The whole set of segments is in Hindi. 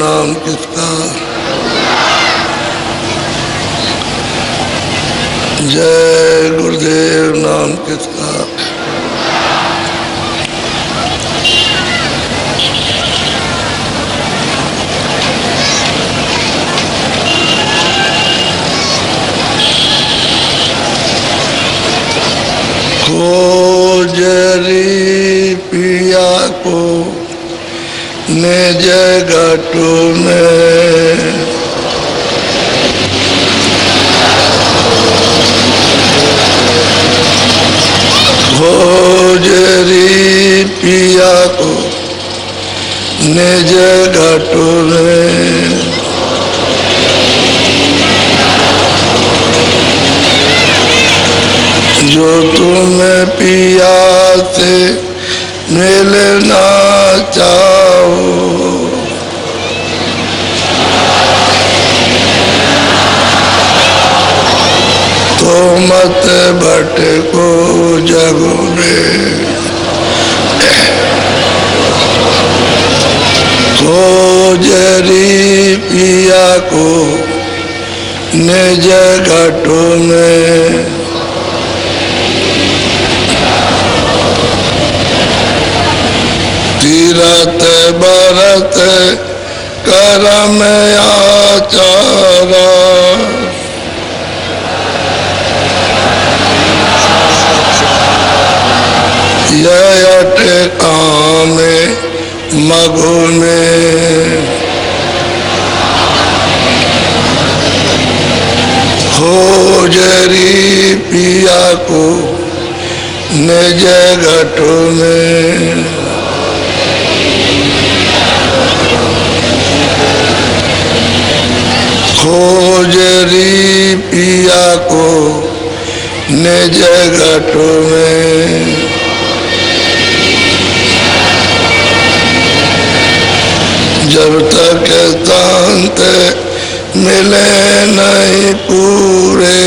नाम किसका, जय गुरुदेव नाम किसका। खोजरी पिया को निज घट में, खोजरी पिया को निज घट में, जो तुम्हें पिया से मिलना चाहो, तो मत भटको जग में। खोजरी पिया को निज घट में, तीरथ बरत करम आचारा, यह काम मगु में। खोजरी पिया को निज घट में, खोजरी पिया को निज घट में, जब तक शांत मिले नहीं पूरे,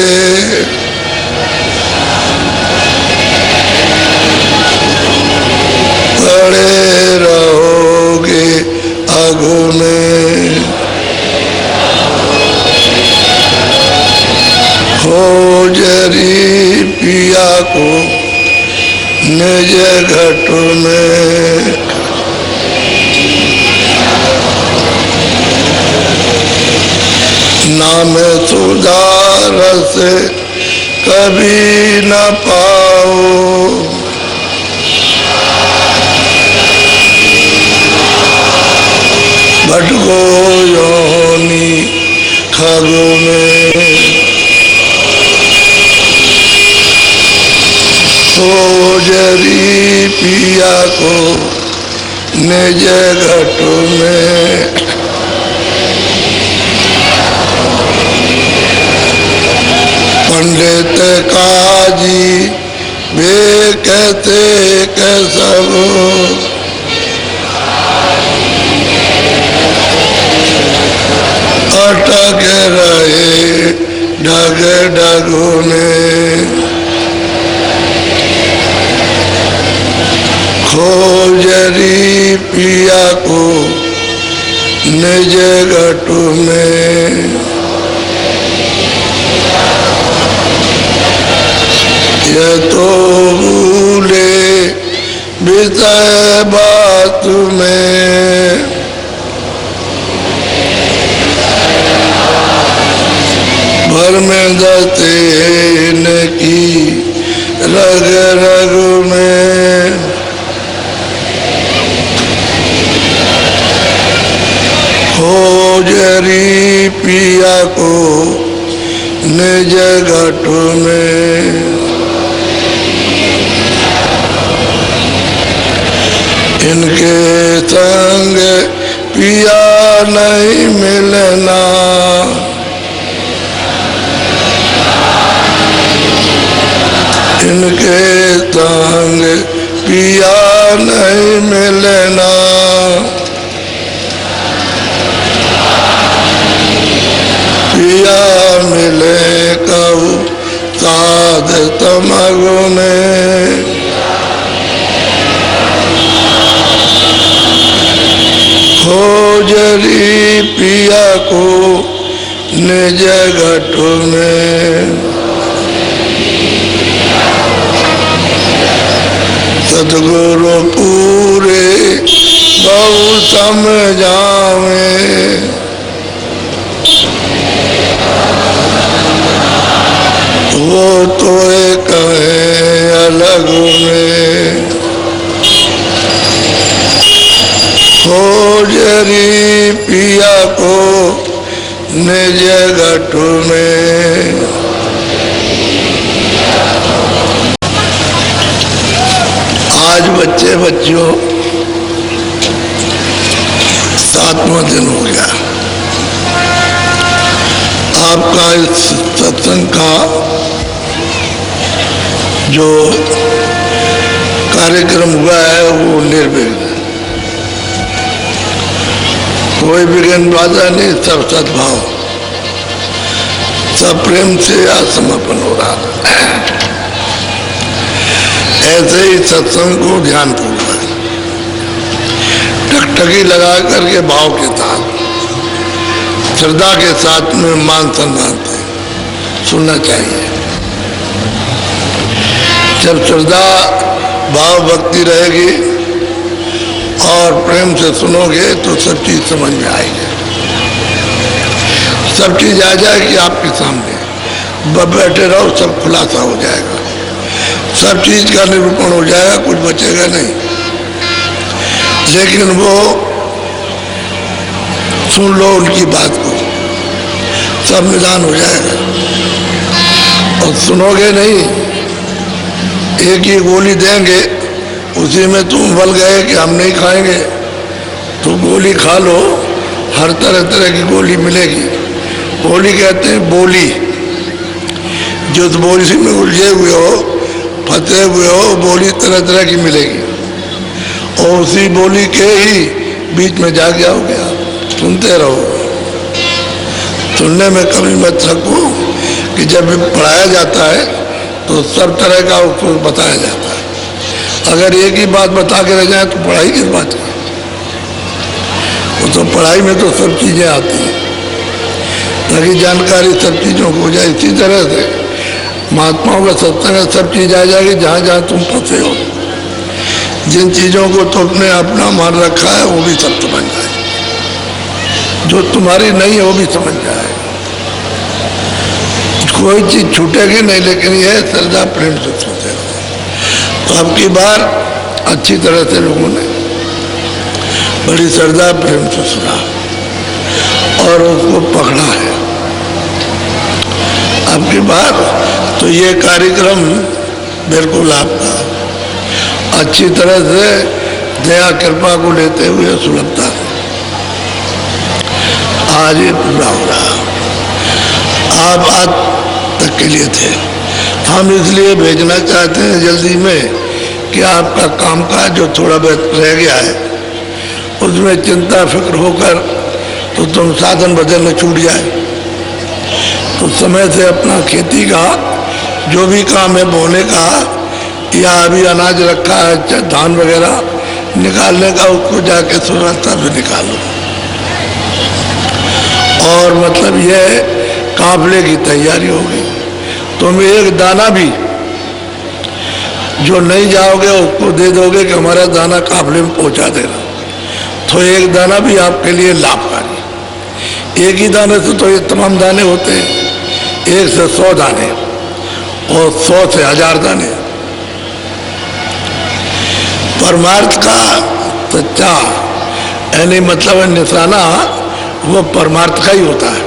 पड़े रहोगे आगू में। खोजरी पिया को निज घट में, नाम सुधारस कभी न पाओ, भटको योनि खग में। खोजरी पिया को निज घट में, पंडित काजी वे कहते के सब, अटक रहे ढग ढग में। खोजरी पिया को निज घट में, ये तो भूले विषय बात में, भर में दते न की रग रग में। खोजरी पिया को निज घट में, इनके संग पिया नहीं मिलना, इनके संग पिया नहीं मिलना। पिया मिले कऊ साध तमगु में, खोजरी पिया को निज घट में। सतगुरु पूरे बहु समझावे, वो तो कहे अलग में। खोजरी पिया को निज घट में। आज बच्चों 7वां दिन हो गया आपका इस सत्संग का जो कार्यक्रम हुआ है वो निर्विघ्न, कोई विघ्न बाधा नहीं, सब सद्भाव, सब प्रेम से आज समापन हो रहा है। ऐसे ही सत्संग को ध्यान पूर्वक टकटकी लगा करके भाव के साथ श्रद्धा के साथ में मान सम्मान से सुनना चाहिए। जब श्रद्धा भाव भक्ति रहेगी और प्रेम से सुनोगे तो सब चीज समझ में आएगी, सब चीज आ जाएगी आपके सामने। बैठे रहो, सब खुलासा हो जाएगा, सब चीज का निरूपण हो जाएगा, कुछ बचेगा नहीं। लेकिन वो सुन लो उनकी बात को, सब निदान हो जाएगा। और सुनोगे नहीं, एक ही गोली देंगे, उसी में तुम बल गए कि हम नहीं खाएंगे, तो गोली खा लो, हर तरह तरह की गोली मिलेगी। गोली कहते हैं बोली, जो बोली में उलझे हुए हो, फंसे हुए हो, बोली तरह तरह की मिलेगी। और उसी बोली के ही बीच में जा गया हो गया। सुनते रहो, सुनने में कमी मत रखो कि जब पढ़ाया जाता है तो सब तरह का उसको बताया जाता है। अगर एक ही बात बता के रह जाए तो पढ़ाई किस बात की? वो तो पढ़ाई में तो सब चीजें आती हैं, ताकि जानकारी सब चीजों को हो जाए। इसी तरह से महात्माओं का सत्संग सब चीज आ जाएगी। जहाँ जहाँ तुम फंसे हो, जिन चीजों को तुमने अपना मान रखा है वो भी सब समझ जाए, जो तुम्हारी नहीं है वो भी समझ जाए। कोई चीज छूटेगी नहीं, लेकिन यह श्रद्धा प्रेम से सुनते रहो। तो अब की बार अच्छी तरह से लोगों ने बड़ी श्रद्धा प्रेम से सुना और उसको पकड़ा है। अब की बार तो ये कार्यक्रम बिल्कुल आपका अच्छी तरह से दया कृपा को लेते हुए सुलभता आज ये पूरा हो रहा। आप आज तक के लिए थे, हम इसलिए भेजना चाहते हैं जल्दी में कि आपका कामकाज जो थोड़ा बहुत रह गया है उसमें चिंता फिक्र होकर तो तुम साधन बदल में छूट जाए। तो समय से अपना खेती का जो भी काम है, बोने का या अभी अनाज रखा है, धान वगैरह निकालने का, उसको जाके सुरक्षा से निकालो। और मतलब यह काफले की तैयारी होगी। तुम एक दाना भी जो नहीं जाओगे उसको दे दोगे कि हमारा दाना काफले में पहुंचा देना, तो एक दाना भी आपके लिए लाभकारी। एक ही दाने से तो ये तमाम दाने होते हैं, 1 से 100 दाने और 100 से 1000 दाने। परमार्थ का सच्चा यानी मतलब निशाना वो परमार्थ का ही होता है,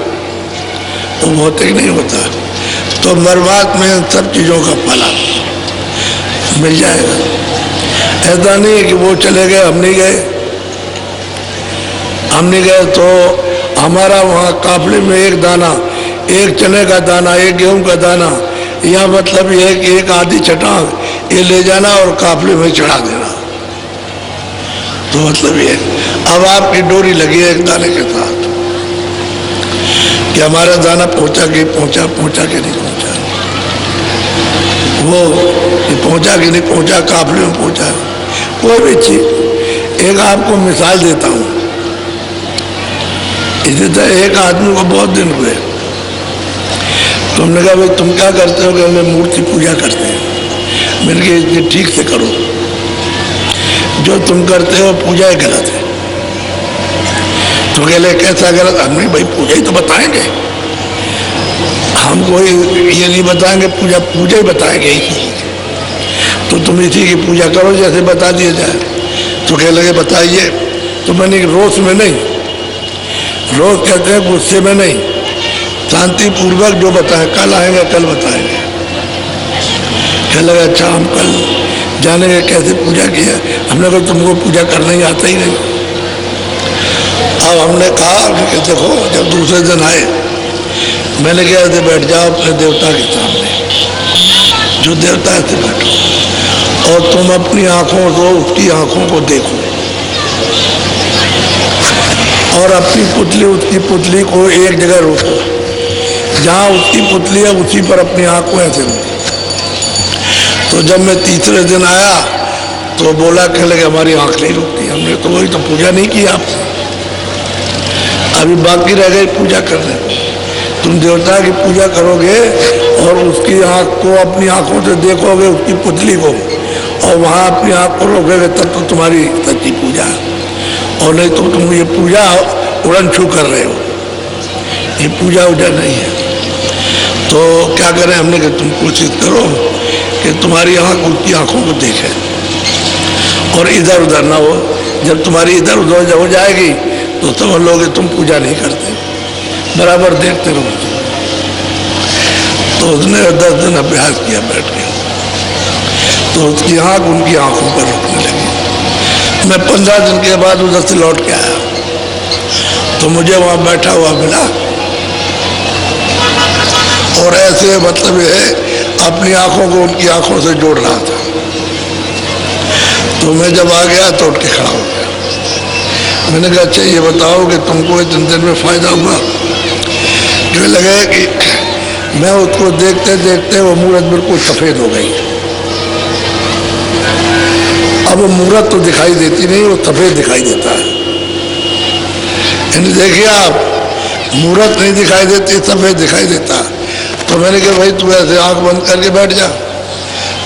तो भौतिक नहीं होता। तो परमार्थ में सब चीज़ों का फल मिल जाएगा। ऐसा नहीं है कि वो चले गए हम नहीं गए, हम नहीं गए तो हमारा वहाँ काफले में एक दाना, एक चने का दाना, एक गेहूं का दाना, यह मतलब ये कि एक आधी चटाक ये ले जाना और काफले में चढ़ा देना। तो मतलब ये अब आपकी डोरी लगी है एक दाने के साथ कि हमारा दाना पहुंचा कि पहुंचा, पहुंचा कि नहीं पहुंचा, वो पहुंचा कि नहीं पहुंचा, काफले में पहुंचा। कोई भी चीज, एक आपको मिसाल देता हूँ। इसी तरह एक आदमी को बहुत दिन हुए, तुमने कहा भाई तुम क्या करते हो? कि हम मूर्ति पूजा करते हैं। मैंने कहा इसलिए ठीक से करो, जो तुम करते हो पूजा ही गलत है। तो कहले कैसा गलत? हमने भाई पूजा ही तो बताएंगे, हम कोई ये नहीं बताएंगे, पूजा पूजा ही बताएंगे ही। तो तुम इसी की पूजा करो जैसे बता दिया जाए। तो कह लगे बताइए। तो मैंने रोष में नहीं, रोज कहते हैं गुस्से में नहीं, शांतिपूर्वक जो बताएं, कल आएंगे कल बताएंगे। कह लगा अच्छा हम कल जानेंगे कैसे पूजा किया। हमने कहा तुमको पूजा करना ही आता ही नहीं। अब हमने कहा कि देखो, जब दूसरे दिन आए मैंने कहा ऐसे बैठ जाओ अपने देवता के सामने, जो देवता है ऐसे बैठो और तुम अपनी आंखों से उसकी आंखों को देखो और अपनी पुतली उसकी पुतली को एक जगह रोको, जहाँ उसकी पुतली है उसी पर अपनी आंख को ऐसे रोको। तो जब मैं तीसरे दिन आया तो बोला, कहने लगे हमारी आंख नहीं रुकती। हमने तो वही तो पूजा नहीं की आपने, अभी बाकी रह गई पूजा करने। तुम देवता की पूजा करोगे और उसकी आंख को अपनी आंखों से देखोगे, उसकी पुतली को, और वहाँ अपनी आंख को रोकोगे, तब तो तुम्हारी सच्ची पूजा है। और नहीं तो तुम ये पूजा उड़न छू कर रहे हो, ये पूजा उजा नहीं है। तो क्या करें? हमने कहा तुम कोशिश करो कि तुम्हारी आंख उसकी आंखों को देखे और इधर उधर ना हो। जब तुम्हारी इधर उधर हो जाएगी तो समझ लोगे तुम पूजा नहीं करते, बराबर देखते रहो। तो उसने 10 दिन अभ्यास किया बैठ के, तो उसकी आंख उनकी आंखों पर रुकने लगी। मैं 15 दिन के बाद उधर से लौट के आया तो मुझे वहां बैठा हुआ मिला और ऐसे मतलब है अपनी आंखों को उनकी आंखों से जोड़ रहा था। तो मैं जब आ गया तो उठ के खड़ा हो गया। मैंने कहा अच्छा ये बताओ कि तुमको इतने दिन में फायदा हुआ? जो लगे कि मैं उसको देखते देखते वो मूरत बिल्कुल सफेद हो गई। अब वो मूरत तो दिखाई देती नहीं, वो सफेद दिखाई देता है। देखिए आप, मूरत नहीं दिखाई देती, सफेद दिखाई देता। तो मैंने कहा भाई तू ऐसे आंख बंद करके बैठ जा।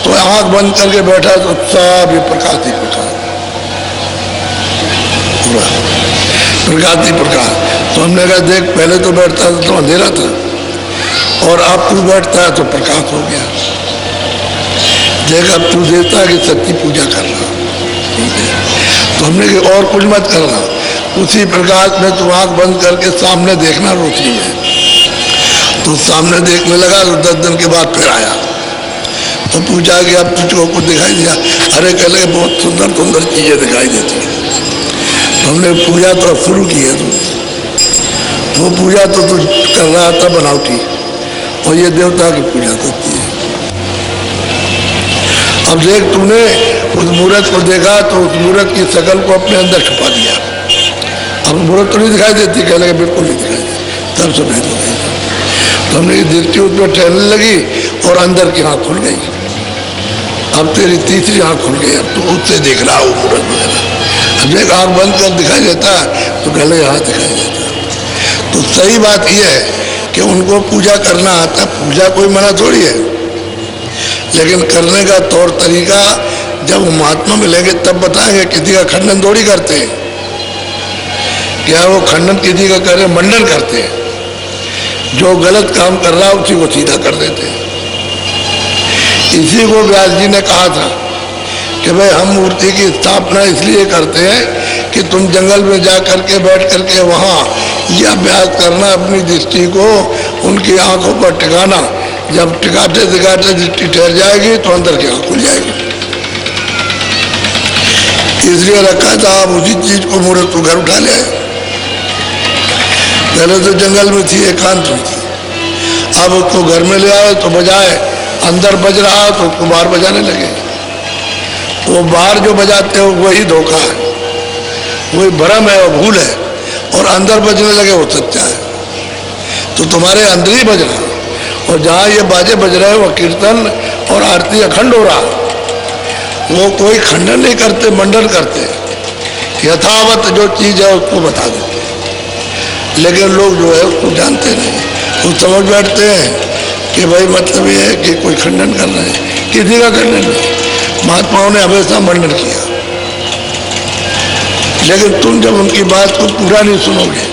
तो आंख बंद करके बैठा तो सब ये प्रकाश ही प्रकाश, प्रकाश ही प्रकाश। तो हमने कहा देख पहले तो बैठता था तो अंधेरा था और अब तू बैठता है तो प्रकाश हो गया। देख अब तू देवता की सच्ची पूजा करना। तो हमने कहा और कुछ मत करना, उसी प्रकाश में तू आंख बंद करके सामने देखना रोशनी में। तो सामने देखने लगा तो 10 दिन के बाद फिर आया तो पूछा कि अब तुझको कुछ दिखाई दिया? अरे कह लगे बहुत सुंदर सुंदर चीजें दिखाई देती हैं। तो हमने पूजा तो शुरू की है, वो पूजा तो तू कर रहा था बनावटी, और ये देवता की पूजा करती है। अब देख तूने उस मूर्त को देखा तो उस मूर्त की शकल को अपने अंदर छुपा दिया। अब मूर्त तो नहीं दिखाई देती, कह लगे बिल्कुल नहीं दिखाई देती, तब सफेद हो गई। तो हमने दृष्टि उसमें ठहरने लगी और अंदर की आँख खुल गई। अब तेरी तीसरी आँख खुल गई, अब तो उससे देख रहा हो मूर्त वगैरह। अब एक आँख बंद कर दिखाई देता तो कह लगे हाँ दिखाई देता। तो सही बात यह है कि उनको पूजा करना आता, पूजा कोई मना थोड़ी है, लेकिन करने का तौर तरीका जब महात्मा मिलेंगे तब बताएंगे। किसी का खंडन थोड़ी करते हैं, क्या वो खंडन किसी का करे? मंडन करते हैं। जो गलत काम कर रहा है उसी को सीधा कर देते हैं। इसी को व्यास जी ने कहा था कि भाई हम मूर्ति की स्थापना इसलिए करते हैं कि तुम जंगल में जा करके बैठ करके वहाँ यह अभ्यास करना, अपनी दृष्टि को उनकी आंखों पर टिकाना। जब टिकाते टिकाते दृष्टि ठहर जाएगी तो अंदर की आंख खुल जाएगी। इसलिए रखा था आप उसी चीज को मूर्त को घर उठा ले। पहले तो जंगल में थी, एकांत में थी, अब उसको घर में ले आए तो बजाए, अंदर बज रहा तो उसको बाहर बजाने लगे। वो बाहर जो बजाते हो वही धोखा है, वही भ्रम है और भूल है, और अंदर बजने लगे वो सच्चा है। तो तुम्हारे अंदर ही बज रहा, और जहाँ ये बाजे बज रहे हैं वो कीर्तन और आरती अखंड हो रहा। वो कोई खंडन नहीं करते, मंडन करते, यथावत जो चीज है उसको बता देते। लेकिन लोग जो है उसको जानते नहीं, वो समझ बैठते हैं कि भाई मतलब ये है कि कोई खंडन कर रहे हैं। किसी का खंडन नहीं, महात्माओं ने हमेशा मंडन किया। लेकिन तुम जब उनकी बात को पूरा नहीं सुनोगे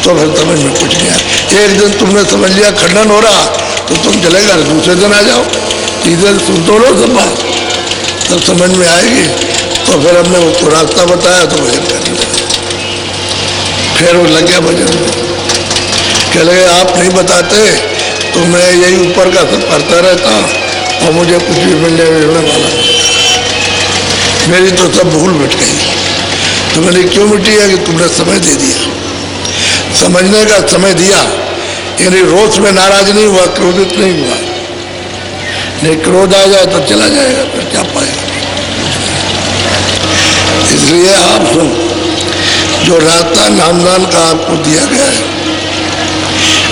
तो फिर समझ में कुछ नहीं आया। एक दिन तुमने समझ लिया खंडन हो रहा तो तुम चले गए, दूसरे दिन आ जाओ, तीसरे दिन सुन तो लो सब बात, तब समझ में आएगी। तो फिर हमने उसको रास्ता बताया तो भजन करने लगा। फिर वो लग गया भजन में, कह लगे आप नहीं बताते तो मैं यही ऊपर का सब करता रहता और मुझे कुछ भी मिलने वाला नहीं, मेरी तो सब भूल मिट गई। तो मैंने क्यों मिटी है कि तुमने समय दे दिया, समझने का समय दिया, यानी रोष में नाराज नहीं हुआ, क्रोधित नहीं हुआ। नहीं क्रोध आ जाए तो चला जाएगा, फिर क्या पाएगा। इसलिए आप सुन, जो रास्ता नामदान का आपको दिया गया है,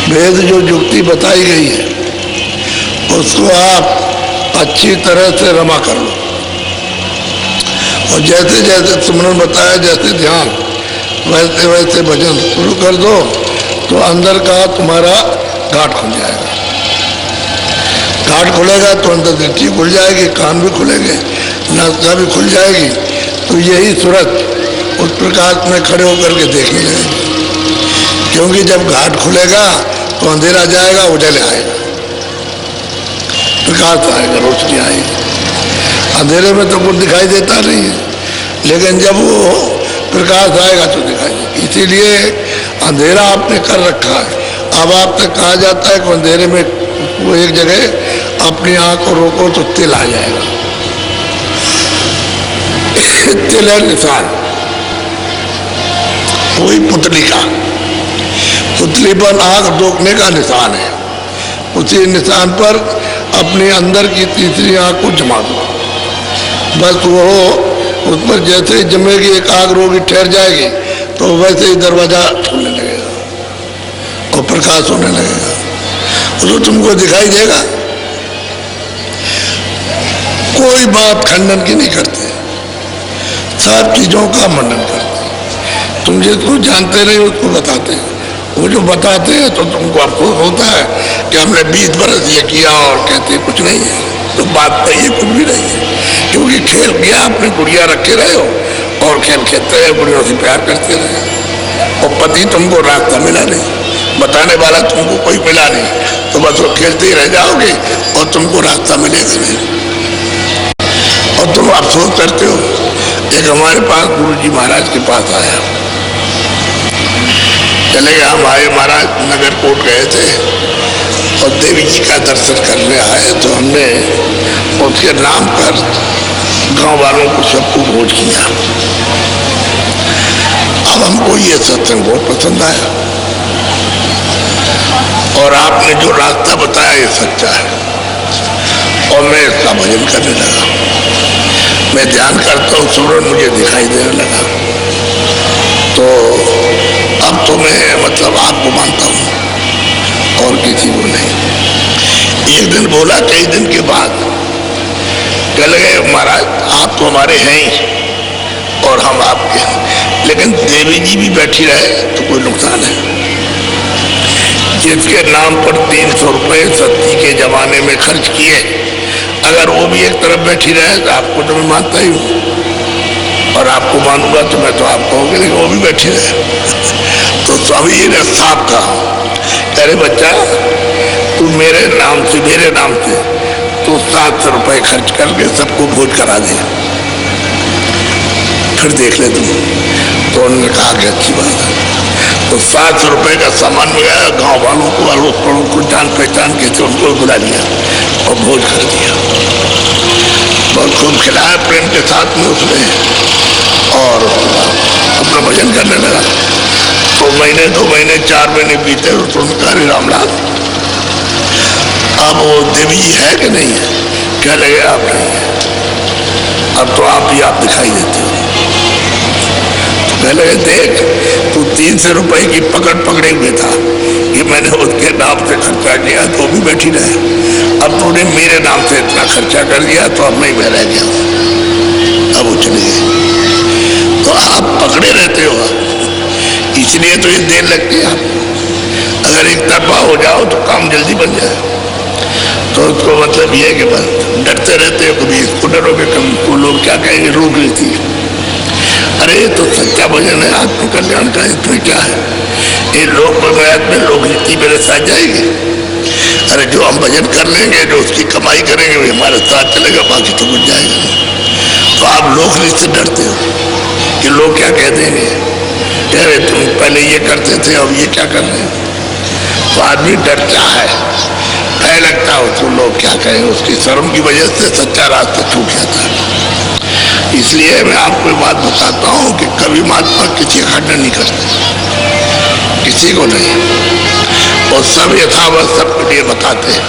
वेद जो युक्ति बताई गई है, उसको आप अच्छी तरह से रमा कर लो। और जैसे जैसे तुमने बताया, जैसे ध्यान, वैसे वैसे भजन शुरू कर दो तो अंदर का तुम्हारा घाट खुल जाएगा। घाट खुलेगा तो अंदर दृष्टि खुल जाएगी, कान भी खुलेंगे, नासिका भी खुल जाएगी। तो यही सूरत उस प्रकाश में खड़े होकर के देखने लगेगी। क्योंकि जब घाट खुलेगा तो अंधेरा जाएगा, उजाले आएगा, प्रकाश आएगा, रोशनी आएगी। अंधेरे में तो कुछ दिखाई देता नहीं है, लेकिन जब वो प्रकाश आएगा तो दिखाई देगा। इसीलिए अंधेरा आपने कर रखा है। अब आपसे कहा जाता है कि अंधेरे में वो एक जगह अपनी आंख को रोको तो तिल आ जाएगा। तिल है निशान, वही पुतली का, पुतली पर आंख रोकने का निशान है। उसी निशान पर अपने अंदर की तीसरी आंख को जमा दो, बस वो उस पर जैसे ही जमेगी, एक आग रोगी ठहर जाएगी तो वैसे ही दरवाजा खुलने लगेगा और प्रकाश होने लगेगा, तो तुमको दिखाई देगा। कोई बात खंडन की नहीं करते, सब चीजों का मंडन करते। तुम जिसको जानते नहीं उसको बताते, वो जो बताते हैं तो तुमको अफसोस होता है कि हमने 20 बरस ये किया और कहते कुछ नहीं है। तो बात तो ये कुछ भी नहीं है, क्योंकि खेल किया, अपनी गुड़िया रखे रहे हो और खेल खेलते रहे, गुड़ियों से प्यार करते रहे और पति तुमको रास्ता मिला नहीं, बताने वाला तुमको कोई मिला नहीं, तो बस वो खेलते ही रह जाओगे और तुमको रास्ता मिलेगा नहीं और तुम अफसोस करते हो। एक हमारे पास गुरु जी महाराज के पास आया, चले गए, हम आए महाराज नगर कोट गए थे और देवी जी का दर्शन करने आए, तो हमने उसके नाम पर गांव वालों को सबको भोज किया। अब हमको ये सत्संग बहुत पसंद आया और आपने जो रास्ता बताया ये सच्चा है और मैं इसका भजन करने लगा। मैं ध्यान करता हूँ, सूरज मुझे दिखाई देने लगा, तो अब तो मैं मतलब आपको मानता हूँ और किसी को नहीं। एक दिन बोला, कई दिन के बाद कह लगे महाराज आप तो हमारे हैं ही और हम आपके हैं, लेकिन देवी जी भी बैठी रहे तो कोई नुकसान है। जिसके नाम पर 300 रुपये सत्ती के जमाने में खर्च किए, अगर वो भी एक तरफ बैठी रहे तो आपको तो मैं मानता ही हूँ और आपको मानूंगा तो मैं तो आप कहोगे, लेकिन वो भी बैठी रहे। तो स्वामी जी ने साफ कहा, अरे बच्चा तू मेरे नाम से तो 700 रुपये खर्च करके सबको भोज करा दे, फिर देख ले तुम। तो उन्होंने कहा कि अच्छी बात है। तो 700 रुपये का सामान मिला, गांव वालों को, अड़ोस पड़ोस को जान पहचान के थे उनको बुला लिया और भोज कर दिया। बहुत खूब खिलाया प्रेम के साथ में उसने और अपना भजन करने लगा। तो महीने 2 महीने 4 महीने बीते तो उनका रामलाल अब वो देवी है कि नहीं है? क्या लगे आप नहीं है, अब तो आप ही आप दिखाई देते हो। पहले देख तू 300 रुपए की पकड़े हुए था, ये मैंने उसके नाम से खर्चा किया तो भी बैठी रहे, अब तूने मेरे नाम से इतना खर्चा कर दिया तो अब नहीं मैं रह गया, अब वो चले गए। तो आप पकड़े रहते हो इसलिए तो ये देर लगती है आपको। अगर एक तरफा हो जाओ तो काम जल्दी बन जाए। तो उसको मतलब ये है कि बस डरते रहते हो, कभी इसको डरोगे, कभी को लोग क्या कहेंगे, रोक लेती है। अरे तो सच्चा भजन है, आत्मकल्याण का, इसमें क्या है? ये लोक प्रयास में लोक नीति मेरे साथ जाएगी। अरे जो हम भजन कर लेंगे, जो उसकी कमाई करेंगे, वो हमारे साथ चलेगा, बाकी तो कुछ जाएगा नहीं। तो आप लोक नीति से डरते हो कि लोग क्या कह देंगे, कह रहे तुम पहले ये करते थे, अब ये क्या कर रहे हैं। तो आदमी डरता है, भय लगता हो तो लोग क्या कहें, उसकी शर्म की वजह से सच्चा रास्ता छूट जाता है। इसलिए मैं आपको एक बात बताता हूँ कि कभी महात्मा किसी का खंडन नहीं करते, किसी को नहीं, और सब यथावत सबके लिए बताते हैं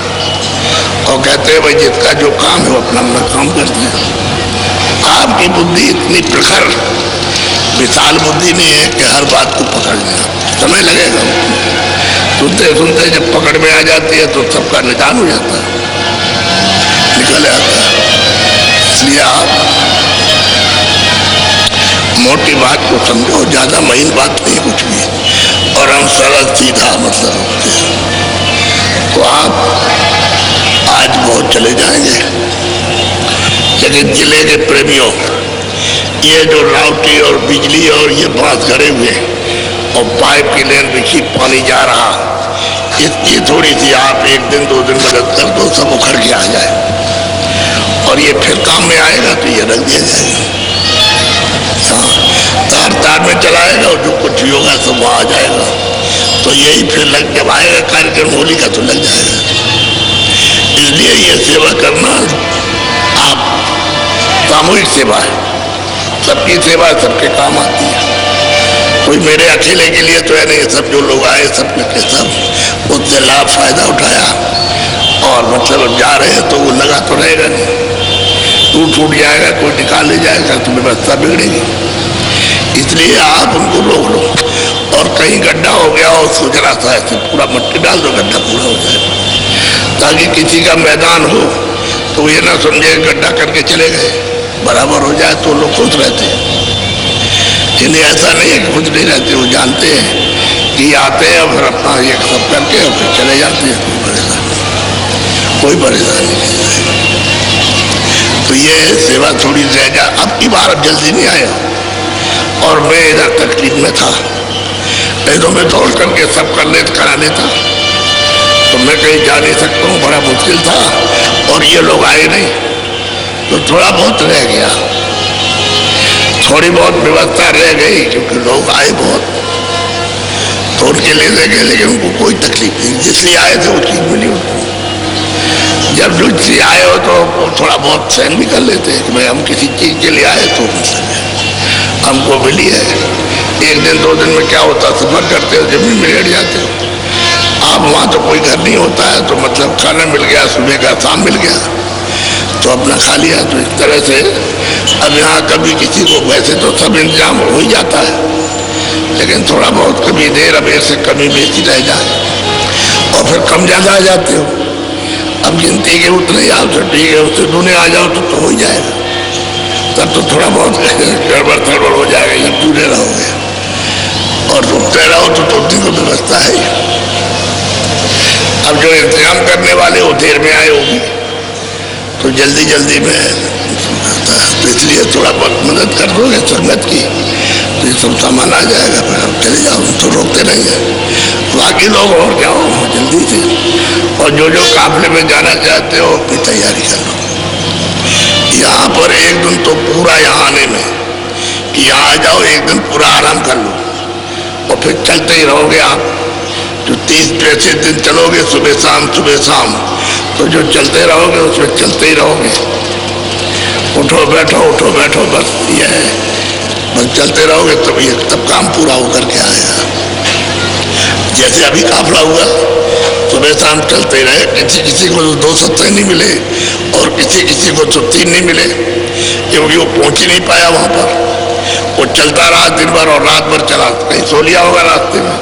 और कहते हैं भाई जिसका जो काम है वो अपना अपना काम करते हैं। आपकी बुद्धि इतनी प्रखर विशाल बुद्धि नहीं है कि हर बात को पकड़ लेना, समय लगेगा। सुनते सुनते जब पकड़ में आ जाती है तो सबका निदान हो जाता है, निकल जाता है। इसलिए आप मोटी बात को समझो, ज्यादा महीन बात नहीं कुछ भी, और हम सरल सीधा मतलब होते हैं। तो आप आज बहुत चले जाएंगे। लेकिन जिले के प्रेमियों, ये जो रावटी और बिजली और ये बांस गड़े हुए और पाइप की लेन बिछी पानी जा रहा, इसकी थोड़ी सी आप एक दिन दो दिन मदद कर दो, सब उखड़ के आ जाए और ये फिर काम में आएगा तो ये रख दिया जाएगा। हाँ, तार तार में चलाएगा और जो कुछ भी होगा सब वहाँ आ जाएगा। तो यही फिर लग जब आएगा कार्यक्रम होली का तो लग जाएगा। इसलिए ये सेवा करना आप सामूहिक सेवा है, सबकी सेवा सबके काम आती है। कोई मेरे अकेले के लिए तो है नहीं, सब जो लोग आए सब के सब उससे लाभ फायदा उठाया और मतलब जा रहे हैं तो वो लगा तो रहेगा नहीं, टूट जाएगा, कोई निकाल ले जाएगा तो व्यवस्था बिगड़ेगी। इसलिए आप उनको रोक लो, और कहीं गड्ढा हो गया और सोच रहा था ऐसे पूरा मट्टी डाल दो, गड्ढा पूरा हो जाए, ताकि किसी का मैदान हो तो ये ना समझे गड्ढा करके चले गए, बराबर हो जाए तो लोग खुश रहते हैं। इन्हें ऐसा नहीं है कि खुश नहीं रहते, वो जानते हैं कि आते हैं और फिर अपना ये सब करके और फिर चले जाते हैं, कोई परेशानी नहीं। तो ये सेवा थोड़ी रह जा, अब की बार अब जल्दी नहीं आया और मैं इधर तकलीफ में था, नहीं तो मैं दौड़ करके सब करा लेता। तो मैं कहीं जा नहीं सकता हूँ, बड़ा मुश्किल था और ये लोग आए नहीं, तो थोड़ा बहुत रह गया, थोड़ी बहुत व्यवस्था रह गई क्योंकि लोग आए बहुत, तो उनके लिए रह गए, लेकिन उनको कोई तकलीफ नहीं, जिसलिए आए थे वो चीज़ मिली उनको। जब दूसरी आए हो तो थोड़ा बहुत सहन भी कर लेते हैं कि भाई हम किसी चीज़ के लिए आए तो हमको मिली है। एक दिन दो दिन में क्या होता, सफर करते हो जमीन में लेट जाते हो आप, वहाँ तो कोई घर नहीं होता है, तो मतलब खाना मिल गया, सुबह का शाम मिल गया तो अपना खा लिया। तो इस तरह से अब यहाँ कभी किसी को, वैसे तो सब इंतजाम हो ही जाता है, लेकिन थोड़ा बहुत कभी देर अबेर से कमी बेची रह जाए और फिर कम ज़्यादा आ जाते हो। अब गिनती के उतने आओ तो ठीक है, उससे दूने आ जाओ तो हो ही जाएगा, तब तो थोड़ा बहुत गड़बड़ हो जाएगा, जब दूरे रहोगे और रुकते रहो तो टूटने को व्यवस्था है। अब जो इंतजाम करने वाले वो देर में आए होगी तो जल्दी जल्दी में, तो इसलिए थोड़ा बहुत मदद कर दोगे संगत की तो ये सब सामान आ जाएगा, फिर आप चले जाओ, तो रोकते नहीं है। बाकी लोग और जाओ जल्दी से, और जो जो काफले में जाना चाहते हो अपनी तैयारी कर लो। यहाँ पर एक दिन तो पूरा यहाँ आने में कि यहाँ आ जाओ, एक दिन पूरा आराम कर लो और फिर चलते ही रहोगे आप। जो 30-35 दिन चलोगे सुबह शाम, तो जो चलते रहोगे उसमें चलते ही रहोगे, उठो बैठो बस ये है, बस चलते रहोगे तब ये तब काम पूरा होकर के आएगा। जैसे अभी काफला हुआ, सुबह शाम चलते रहे, किसी को 2 सत्संग नहीं मिले और किसी को तो 3 नहीं मिले, क्योंकि वो पहुंच ही नहीं पाया वहां पर। वो चलता रहा दिन भर और रात भर चला, कहीं सो लिया होगा रास्ते में,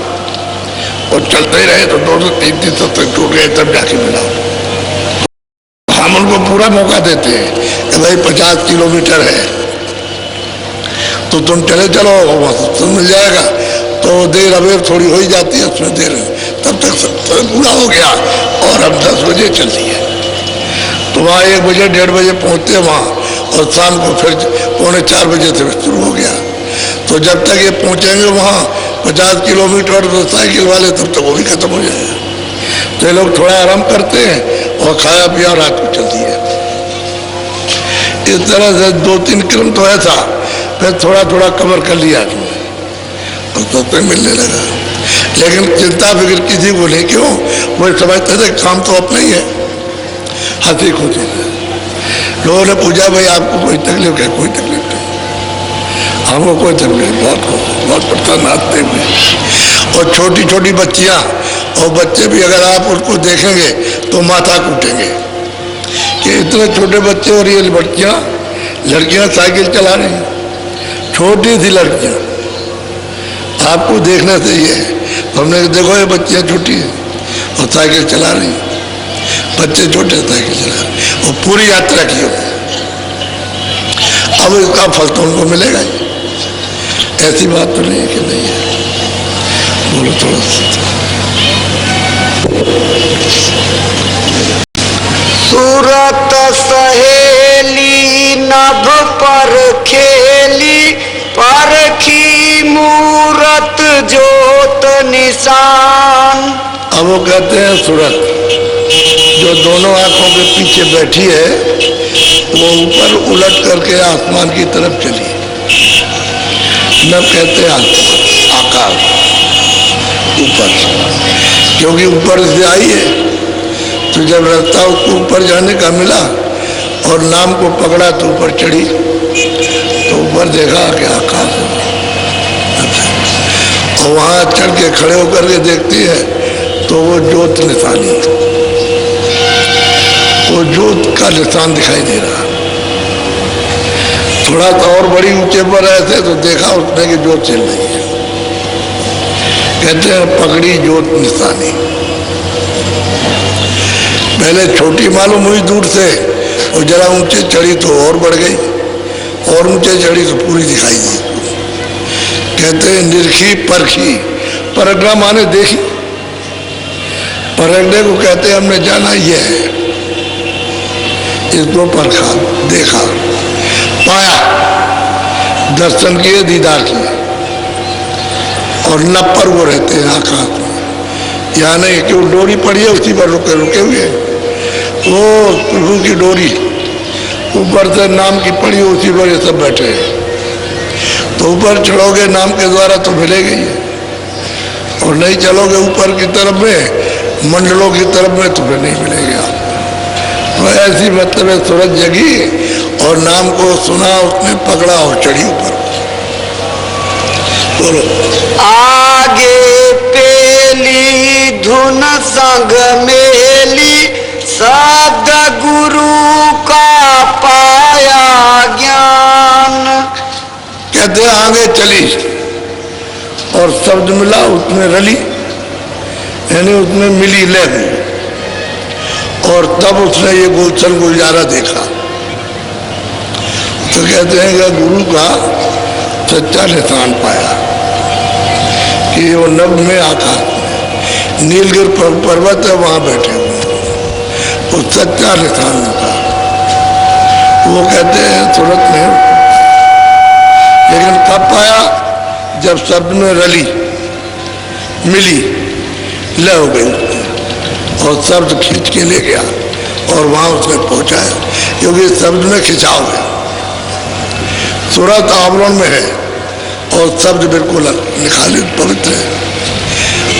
और चलते ही रहे तो 2 से 3 दिन सत्संग टूट गए, तब जाके मिला। हम उनको पूरा मौका देते हैं कि भाई 50 किलोमीटर है तो तुम चले चलो, वहाँ सत्संग मिल जाएगा, तो देर अबेर थोड़ी हो ही जाती है, उसमें देर तब तक सब पूरा हो गया और अब 10 बजे चल दिए। तो वहाँ 1 बजे 1:30 बजे पहुँचते वहाँ, और शाम को फिर 3:45 बजे से शुरू हो गया। तो जब तक ये पहुँचेंगे वहाँ 50 किलोमीटर, तो साइकिल वाले तब तक वो भी खत्म हो जाएगा। तो ये लोग थोड़ा आराम करते हैं और खाया पिया रात को चलती है। इस तरह से 2-3 क्रम तो ऐसा, फिर थोड़ा थोड़ा कवर कर लिया और तो फिर मिलने लगा। लेकिन चिंता फिक्र किसी को नहीं, क्यों? वो समझते थे काम तो अपना ही है, हंसी खुशी। लोगों ने पूछा भाई आपको कोई तकलीफ है? कोई तकलीफ नहीं, हमको कोई तकलीफ, बहुत परेशान आते हुए। और छोटी छोटी बच्चियाँ और बच्चे भी अगर आप उनको देखेंगे तो माथा कूटेंगे कि इतने छोटे बच्चे और ये बच्चियाँ, लड़कियाँ साइकिल चला रही हैं, छोटी सी लड़कियाँ, आपको देखना चाहिए। हमने देखो ये बच्चियाँ छोटी हैं और साइकिल चला रही हैं, बच्चे छोटे साइकिल चला रहे हैं और पूरी यात्रा की होती। अब इसका फल तो उनको मिलेगा ही, ऐसी बात तो नहीं है कि नहीं है। बोलो थोड़ा सा। सूरत सहेली नभ पर खेली, परखी मूरत जोत निशान। अब वो कहते हैं सूरत जो दोनों आंखों के पीछे बैठी है, वो ऊपर उलट करके आसमान की तरफ चली। नभ कहते हैं आकाश, ऊपर, क्योंकि ऊपर से आई है। तो जब रास्ता उसको ऊपर जाने का मिला और नाम को पकड़ा तो ऊपर चढ़ी, तो ऊपर देखा कि आकाश है। और वहाँ चढ़ के खड़े होकर के देखती है तो वो ज्योत निशानी, वो ज्योत का निशान दिखाई दे रहा। थोड़ा सा और बड़ी ऊंचे पर ऐसे तो देखा उसने कि ज्योत चल रही है। कहते हैं पकड़ी ज्योत निशानी। पहले छोटी मालूम हुई दूर से, और जरा ऊंचे चढ़ी तो और बढ़ गई, और ऊंचे चढ़ी तो पूरी दिखाई दी। कहते हैं निरखी परखी, परखना माने देखी, परखने को कहते हैं हमने जाना ये है, इसको परखा, देखा, पाया, दर्शन किए, दीदार किए। और नभ पर वो रहते हैं आकाश में, यहाँ नहीं कि वो डोरी पड़ी है उसी पर रुके रुके हुए, वो प्रभु की डोरी ऊपर से नाम की पड़ी है उसी पर ये सब बैठे हैं। तो ऊपर चढ़ोगे नाम के द्वारा तो मिलेगा ही, और नहीं चलोगे ऊपर की तरफ में, मंडलों की तरफ में, तो फिर नहीं मिलेगा। तो ऐसी मतलब है सूरज जगी और नाम को सुना, उसने पकड़ा और चढ़ी ऊपर। बोलो। आगे पेली धुन संग मेली, शब्द गुरु का पाया ज्ञान। कहते आगे चली और शब्द मिला, उसमें रली, यानी उसमें मिली लय, और तब उसने ये गुलशन गुलजारा देखा। तो कहते हैं कि गुरु का सच्चा निशान पाया कि वो नभ में आकाश में नीलगिर पर्वत है, वहां बैठे हुए, वो सच्चा निशान होता। वो कहते हैं सूरत में, लेकिन कब पाया? जब शब्द में रली, मिली, लय हो गई और शब्द खींच के ले गया और वहां उसने पहुंचाया, क्योंकि शब्द में खिंचाव है। सूरत आवरण में है और शब्द बिल्कुल निखालित पवित्र है।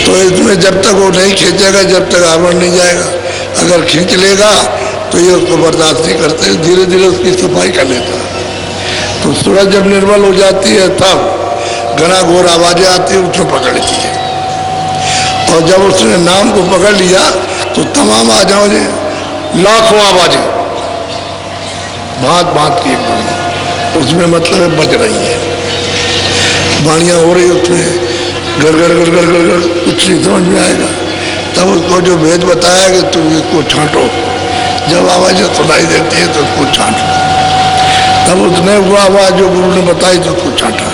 तो इसमें जब तक वो नहीं खींचेगा, जब तक आवरण नहीं जाएगा। अगर खींच लेगा तो ये उसको बर्दाश्त नहीं करते, धीरे धीरे उसकी सफाई कर लेता। तो सूरत जब निर्मल हो जाती है तब घना घोर आवाजें आती है, उसको पकड़ लेती है। और जब उसने नाम को पकड़ लिया तो तमाम आवाजें, लाखों आवाजें भांत भांत की उसमें मतलब बज रही है, वाणियाँ हो रही उसमें, घर घर घर घर घर घर, कुछ नहीं समझ में आएगा। तब उसको जो भेद बताया कि तुम इसको छांटो, जब आवाज़ें सुनाई देती है तो उसको छांटो। तब उसने वो आवाज़ जो गुरु ने बताई तो उसको छांटा,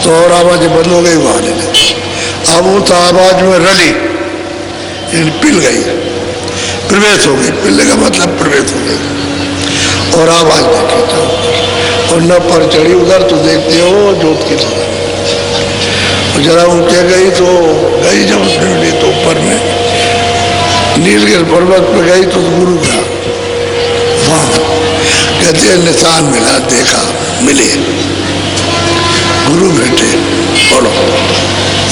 तो और आवाज़ें बंद हो गई, वो आने लगी। अब उस आवाज़ में रली, पिल गई, प्रवेश हो गई। पिलने का मतलब प्रवेश हो गई। और आवाज़ देखी तो, और न पर चढ़ी उधर तो देखते हो जोत की तरह। और जरा ऊँचे गई तो गई, जब उसने मिली तो ऊपर में नीलगिरी पर्वत पे गई तो गुरु का वहाँ कहते हैं निशान मिला, देखा, मिले गुरु बेटे। बोलो।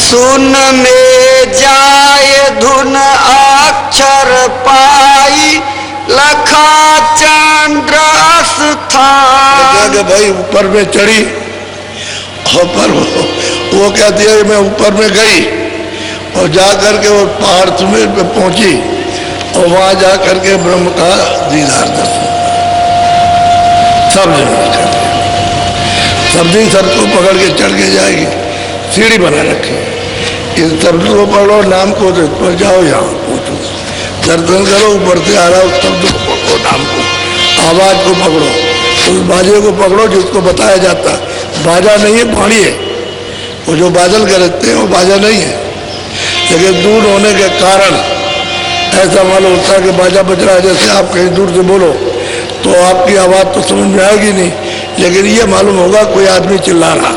सुन में जाए धुन अक्षर पाई, लखा चंद्र स्थान। भाई ऊपर में चढ़ी, और पर वो कहती है मैं ऊपर में गई और जा करके वो पहाड़ सुमेर पे पहुंची, और वहां जा करके ब्रह्म का दीदार दर्शन सब सब्जी सर को पकड़ के चढ़ के जाएगी, सीढ़ी बना रखी, इस शब्द को पकड़ो, नाम को तो पर जाओ, यहाँ पहुँचो, दर्शन करो, ऊपर से आ रहा उस शब्द को पकड़ो, नाम को, आवाज को पकड़ो, उस बाजे को पकड़ो जिसको बताया जाता। बाजा नहीं है, पानी है। वो जो बादल गरजते हैं वो बाजा नहीं है, लेकिन दूर होने के कारण ऐसा मालूम होता है कि बाजा बज रहा है। जैसे आप कहीं दूर से बोलो तो आपकी आवाज़ तो समझ में आएगी नहीं, लेकिन ये मालूम होगा कोई आदमी चिल्ला रहा।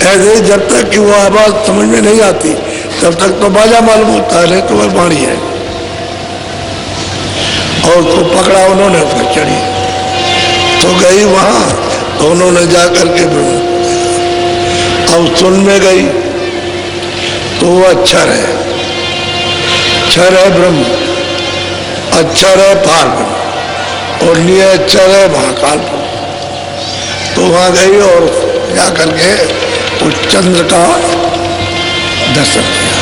ऐसे ही जब तक कि वो आवाज़ समझ में नहीं आती तब तक तो बाजा मालूम होता है, नहीं तो वह वाणी है। और उसको पकड़ा उन्होंने, फिर चढ़ी तो गई वहाँ, तो उन्होंने जा करके अब सुन में गई तो वो अक्षर है, क्षर है ब्रह्म, अक्षर है पार ब्रह्म, और लिए अक्षर है महाकाल ब्रह्म। तो वहाँ गई और जा करके उस चंद्र का दर्शन किया,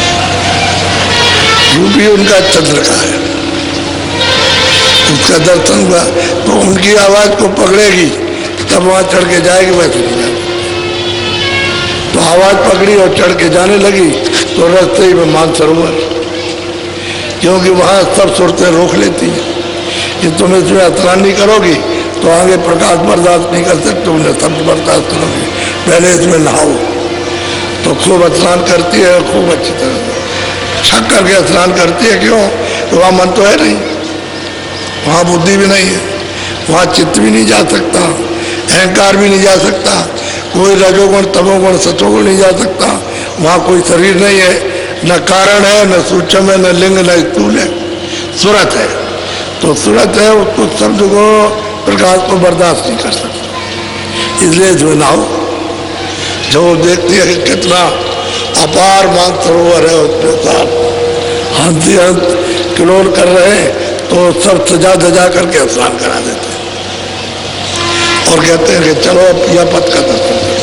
रूप भी उनका चंद्र का है, उसका दर्शन हुआ। तो उनकी आवाज़ को पकड़ेगी तब वहाँ चढ़ के जाएगी, वैसे नहीं जाएगी। तो आवाज़ पकड़ी और चढ़ के जाने लगी तो रास्ते ही में मानसरोवर, क्योंकि वहाँ सब सूरतें रोक लेती हैं कि तुम इसमें स्नान नहीं करोगी तो आगे प्रकाश बर्दाश्त नहीं कर सकते, उन्हें शब्द बर्दाश्त करोगी, पहले इसमें नहाओ। तो खूब स्नान करती है, खूब अच्छी तरह छक करके स्नान करती है। क्यों? तो वहाँ मन तो है नहीं, वहाँ बुद्धि भी नहीं है, वहाँ चित्त भी नहीं जा सकता, अहंकार भी नहीं जा सकता, कोई रजोगुण तमोगुण सतोगुण नहीं जा सकता, वहाँ कोई शरीर नहीं है, न कारण है, न सूक्ष्म है, न लिंग, न स्थूल है, सूरत है। तो सूरत है, उसको शब्द को प्रकाश को बर्दाश्त नहीं कर सकता, इसलिए जो नाव जो देखती है कि कितना अपार मानसरोवर है, उसके साथ हाथी हंस किलोल कर रहे हैं, तो सब सजा धजा करके स्नान करा देते हैं और कहते हैं कि चलो अब यह पथ का दर्शन करो,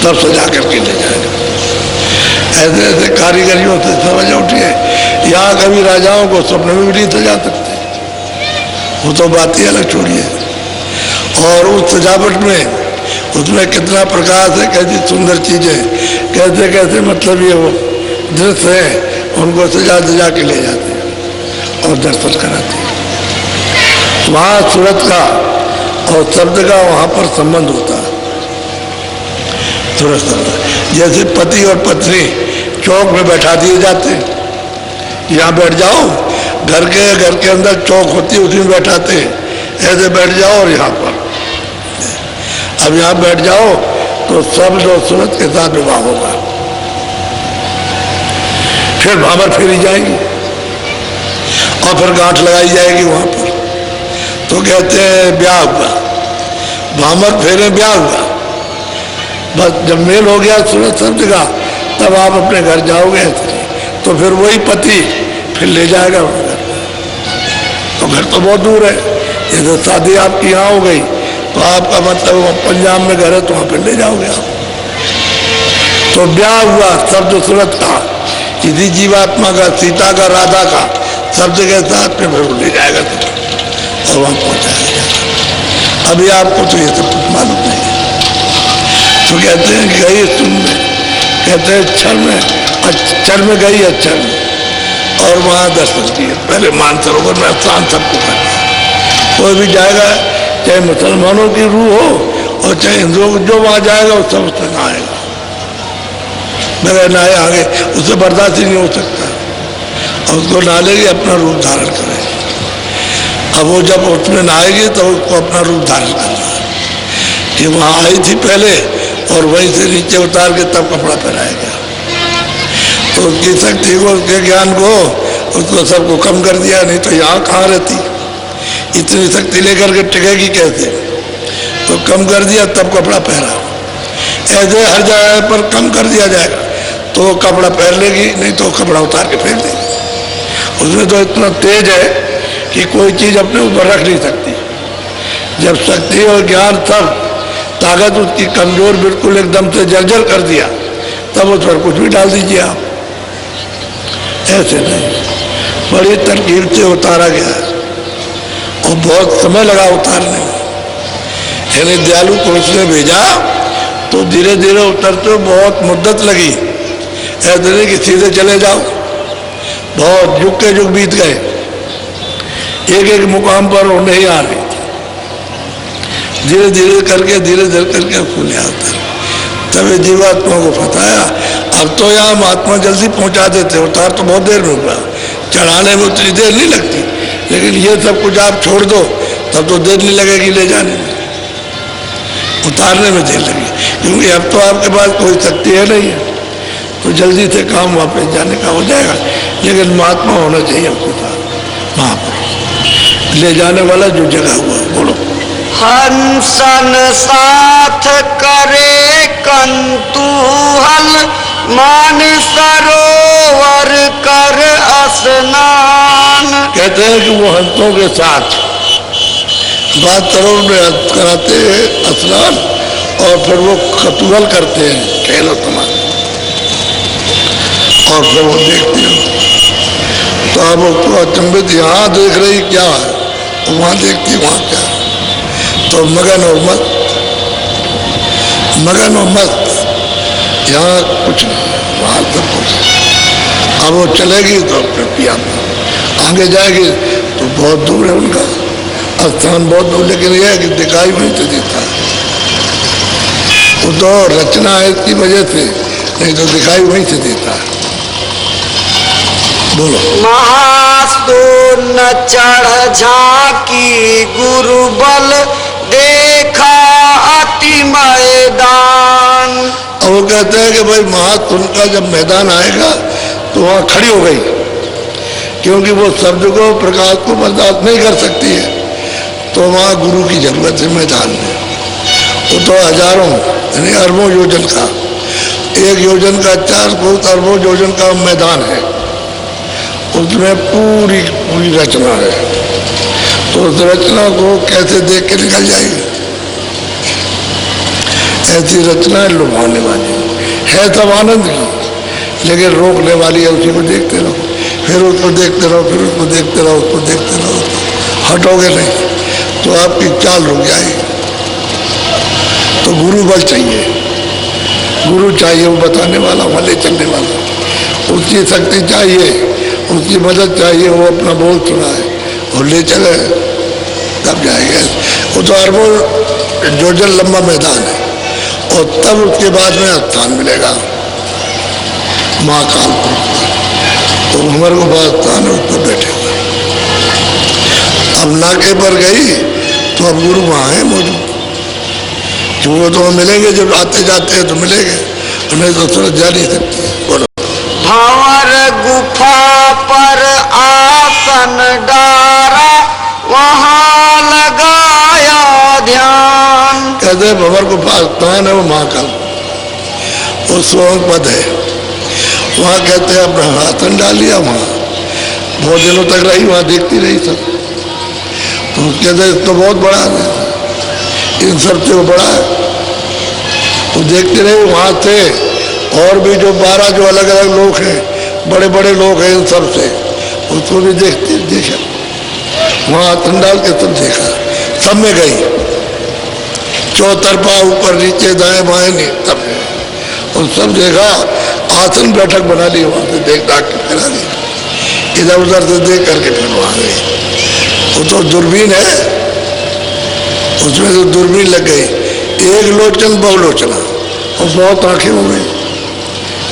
तब सजा करके ले जाएगा। ऐसे ऐसे कारीगरियों से समझ उठी है। यहाँ कभी राजाओं को स्वप्न में भी नहीं सजा सकते, वो तो बात ही अलग छोड़िए। और उस सजावट में उसमें कितना प्रकाश है, कैसी सुंदर चीजें, कैसे कैसे मतलब ये वो दृश्य है, उनको सजा सजा के ले जाते हैं और दर्शन कराते हैं। वहाँ सूरत का और शब्द का वहाँ पर संबंध होता है। जैसे पति और पत्नी चौक में बैठा दिए जाते हैं, यहाँ बैठ जाओ, घर के अंदर चौक होती है उसी में बैठाते हैं, ऐसे बैठ जाओ और यहाँ पर अब यहाँ बैठ जाओ तो शब्द और सूरत के साथ विवाह होगा, फिर भावर फेरी जाएगी और फिर गांठ लगाई जाएगी वहां पर। तो कहते हैं ब्याह हुआ, भामर फेरे ब्याह हुआ। बस जब मेल हो गया सूरत शब्द का तब आप अपने घर जाओगे, तो फिर वही पति फिर ले जाएगा वहां घर। तो घर तो बहुत दूर है, जैसे शादी आपकी यहाँ हो गई तो आपका मतलब पंजाब में घर है तो वहां पर ले जाओगे आप। तो ब्याह हुआ शब्द सूरत का, किसी जीवात्मा का, सीता का, राधा का शब्द के साथ में फिर ले जाएगा और वहां पहुंचाएगा। अभी आपको तो ये सब कुछ मालूम नहीं है। तो कहते हैं गई सुन में, कहते हैं अक्षर में गई, अक्षर में, और वहां दर्शन किए। पहले मानसरोवर में स्नान सबको करना, कोई भी जाएगा चाहे मुसलमानों की रूह हो और चाहे हिंदुओं जो वहाँ जाएगा वो सब उसमें नहाएगा, मेरे नहाए आगे उससे बर्दाश्त ही नहीं हो सकता, और उसको नहा लेगी, अपना रूप धारण करेगी। अब वो जब उसमें नहाएगी तो उसको अपना रूप धारण करना है कि वहाँ आई थी पहले और वहीं से नीचे उतार के तब कपड़ा पहनाएगा। तो उसकी शक्ति को, उसके ज्ञान को, उसको सबको कम कर दिया, नहीं तो यहाँ कहाँ रहती, इतनी शक्ति लेकर के टिकेगी कैसे, तो कम कर दिया तब कपड़ा पहना। ऐसे हर जगह पर कम कर दिया जाएगा तो कपड़ा पहन लेगी, नहीं तो कपड़ा उतार के फेंक देगी। उसमें तो इतना तेज है कि कोई चीज़ अपने ऊपर रख नहीं सकती। जब शक्ति और ज्ञान सब ताकत उसकी कमजोर बिल्कुल एकदम से जर्जर कर दिया, तब उस पर कुछ भी डाल दीजिए आप, ऐसे नहीं, बड़ी तरकीब से उतारा गया है और बहुत समय लगा उतारने में। यानी दयालु पुरुष ने भेजा तो धीरे धीरे उतरते बहुत मुद्दत लगी, ऐसे नहीं कि सीधे चले जाओ, बहुत युग के युग बीत गए, एक एक मुकाम पर वो नहीं आ रही थी, धीरे धीरे करके उसको ले आता। तभी जीवात्मा को बताया। अब तो यहाँ महात्मा जल्दी पहुँचा देते, उतार तो बहुत देर में हुआ, चढ़ाने में उतनी देर नहीं लगती, लेकिन ये सब कुछ आप छोड़ दो तब तो देर नहीं लगेगी ले जाने में, उतारने में देर लगी, क्योंकि अब तो आपके पास कोई शक्ति है नहीं है, तो जल्दी से काम वापस जाने का हो जाएगा। लेकिन महात्मा होना चाहिए आपके साथ, वहाँ पर ले जाने वाला जो जगह हुआ। बोलो। हंसन साथ करे कंतूहल, मान सरोवर कर स्नान। कहते हैं कि वो हंसों के साथ बात सरोवर में कराते हैं स्नान, और फिर वो कतूहल करते हैं खेल समान, और फिर वो देखते हैं। तो अब उसको अचंभित यहाँ देख रही क्या है, वहाँ देखती वहाँ क्या है, तो मगन और मस्त, यहाँ कुछ नहीं, वहाँ सब कुछ। अब वो चलेगी तो फिर पिया आगे जाएगी तो बहुत दूर है उनका स्थान, बहुत दूर, लेकिन यह है कि दिखाई वहीं से देता है। वो तो रचना है इसकी वजह से, नहीं तो दिखाई वहीं से देता है। बोलो। महासून चढ़ झांकी गुरु बल, देखा अति मैदान। और वो कहते हैं कि भाई महासून का जब मैदान आएगा तो वहाँ खड़ी हो गई, क्योंकि वो शब्द को, प्रकाश को बर्दाश्त नहीं कर सकती है, तो वहाँ गुरु की जरूरत है मैदान में। वो तो हजारों यानी अरबों योजन का, एक योजन का 4 बहुत अरबों योजन का मैदान है, उसमें पूरी रचना है। तो उस रचना को कैसे देख के निकल जाएगी, ऐसी रचना है लुभाने वाली है, सब आनंद की, लेकिन रोकने वाली है। उसी को देखते रहो, फिर उसको देखते रहो, फिर उसको देखते रहो, उसको देखते रहो, हटोगे नहीं तो आपकी चाल रुक जाएगी। तो गुरु बल चाहिए, गुरु चाहिए, वो बताने वाला, वहाँ ले चलने वाला, उसकी शक्ति चाहिए, उसकी मदद चाहिए, वो अपना बोल सुनाए और ले चले, तब जाएंगे। वो तो अरबों योजन लंबा मैदान है, और तब उसके बाद में स्थान मिलेगा महाकाल पर, तो उम्र को बाद स्थान उस पर बैठे हुए। अब नाके पर गई तो अब गुरु वहाँ है मौजूद, वो तो मिलेंगे, जब आते जाते हैं तो मिलेंगे, नहीं तो सूरज जा नहीं सकती। बोलो। भंवर गुफा पर आसन डारा, वहाँ लगाया ध्यान। कहते भंवर गुफा स्थान है वो महाकाल, वो स्वयं पद है, वहाँ कहते हैं अपना आसन डाल लिया, वहाँ बहुत दिनों तक रही, वहाँ देखती रही सब। तो कहते तो बहुत बड़ा है, इन सब से वो बड़ा है, वो देखते रहे। वहाँ से और भी जो 12 जो अलग अलग लोग हैं, बड़े बड़े लोग हैं, इन सब से उसको भी देखा, वहाँ आसन डाल के सब देखा, सब में गई, चौतरफा ऊपर नीचे दाएं बाएं नहीं, सब और सब देखा, आसन बैठक बना ली, वहाँ से देख दाख के फैला दी, इधर उधर से देख करके फिर वहाँ गई। वो तो दूरबीन है, उसमें तो दूरबीन लग गई एक लोचन बहुलोचना, और बहुत आंखें हो गई,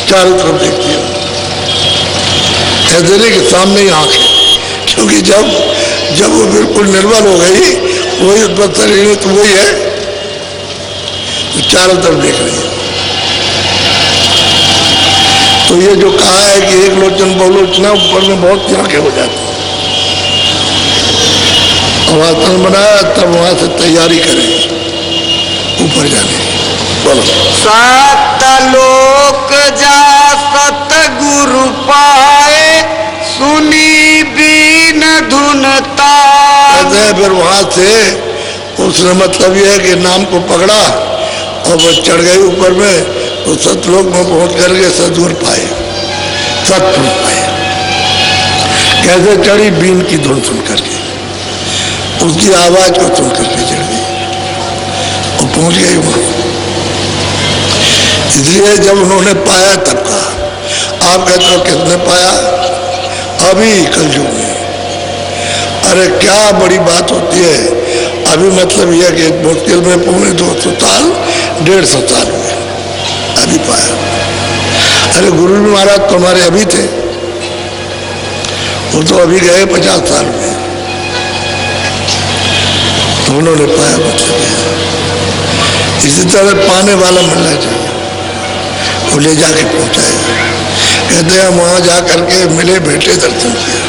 चारों तरफ देखती है। ऐसे नहीं कि सामने ही आंख है, क्योंकि जब वो बिल्कुल निर्बल हो गई, वही उत्पत्ति तो वही है, तो चारों तरफ देख रही है। तो ये जो कहा है कि एक लोचन बहुलोचना, ऊपर में बहुत सी आंखें हो जाती हैं। और आसन बनाया, तब वहां से तैयारी करें ऊपर जाने। बोलो। सतलोक जा सतगुरु पाए, सुनी बीन धुनता। कहते हैं फिर वहां से उसने मतलब यह है कि नाम को पकड़ा और वो चढ़ गए ऊपर में, तो सतलोक में पहुंच करके सतगुरु पाए, सतपुरुष पाए। कैसे चढ़ी? बीन की धुन सुन करके, उसकी आवाज को सुन करके चढ़ गई और पहुंच गई वहां। इसलिए जब उन्होंने पाया तब कहा। आप कहते हो किसने पाया? अभी कलयुग में। अरे क्या बड़ी बात होती है। अभी मतलब यह कि मुश्किल में 250 साल 150 साल हुए, अभी पाया। अरे गुरु जी महाराज तुम्हारे अभी थे, वो तो अभी गए 50 साल हुए, तो उन्होंने पाया मतलब। इसी तरह पाने वाला मिलना चाहिए, वो ले जाके पहुंचाएगा। कहते हैं वहां जा करके मिले, भेटे, दर्शन किया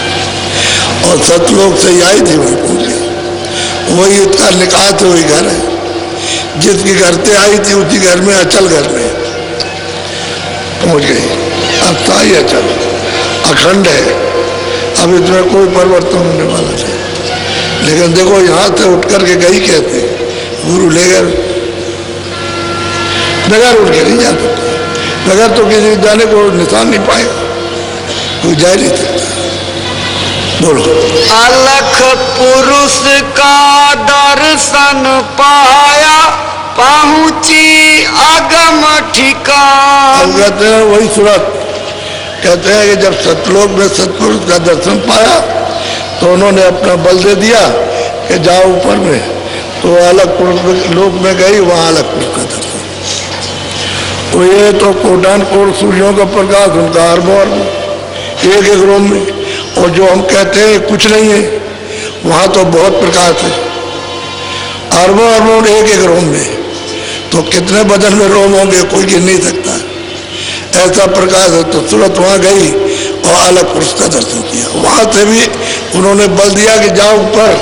और सतलोक से आई थी वहीं पहुंच गई। वही उसका निकाह से वही घर है, जिसके घर से आई थी उसी घर में, अचल घर में पहुंच गई। अस्थायी अचल अखंड है, अब इसमें कोई परिवर्तन होने वाला नहीं। लेकिन देखो यहाँ से उठ करके गई, कहते गुरु ले गए, बगैर उठ के नहीं जा सकते, बगैर तो किसी जाने को निशान नहीं पाएगा, कोई जा नहीं सकता। बोलो। अलख पुरुष का दर्शन पाया, पहुंची अगम ठिकान। अब कहते हैं वही सूरत, कहते हैं कि जब सतलोक में सतपुरुष का दर्शन पाया तो उन्होंने अपना बल दे दिया कि जाओ ऊपर में, तो अलग पुरुष लोक में गई, वहां अलग पुरुष का दर्शन। तो ये तो कोटान कोट सूर्यों का प्रकाश, उनका अरबों अरबों एक एक रूम में, और जो हम कहते हैं कुछ नहीं है, वहां तो बहुत प्रकाश है, अरबों अरबों एक एक रूम में। तो कितने बदन में रोम होंगे कोई गिन नहीं सकता, ऐसा प्रकाश है। तो तुरंत वहां गई और अलग पुरुष का दर्शन किया। वहां से भी उन्होंने बल दिया कि जाओ ऊपर,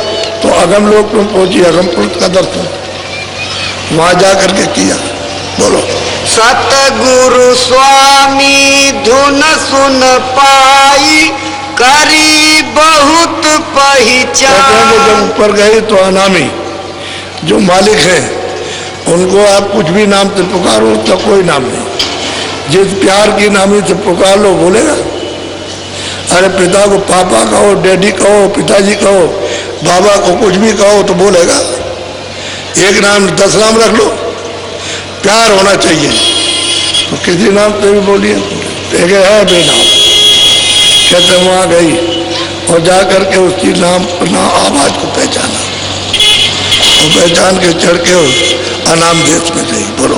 तो अगम लोक में पहुंची, अगम पुरुष का दर्शन वहां जा करके किया। बोलो। सतगुरु स्वामी धुन सुन पाई, करी बहुत पहचान। जब ऊपर गए तो अनामी जो मालिक है, उनको आप कुछ भी नाम से पुकारो, उसका कोई नाम नहीं। जिस प्यार की नामी से पुकार लो बोलेगा। अरे पिता को पापा कहो, डैडी कहो, पिताजी कहो, बाबा को कुछ भी कहो तो बोलेगा। एक नाम 10 नाम रख लो, प्यार होना चाहिए, तो किसी नाम से भी बोलिए। एक है बेनाम। कहते वहां गई और जा करके उसकी नाम आवाज को पहचाना, और पहचान के चढ़ के अनाम देश में गई। बोलो।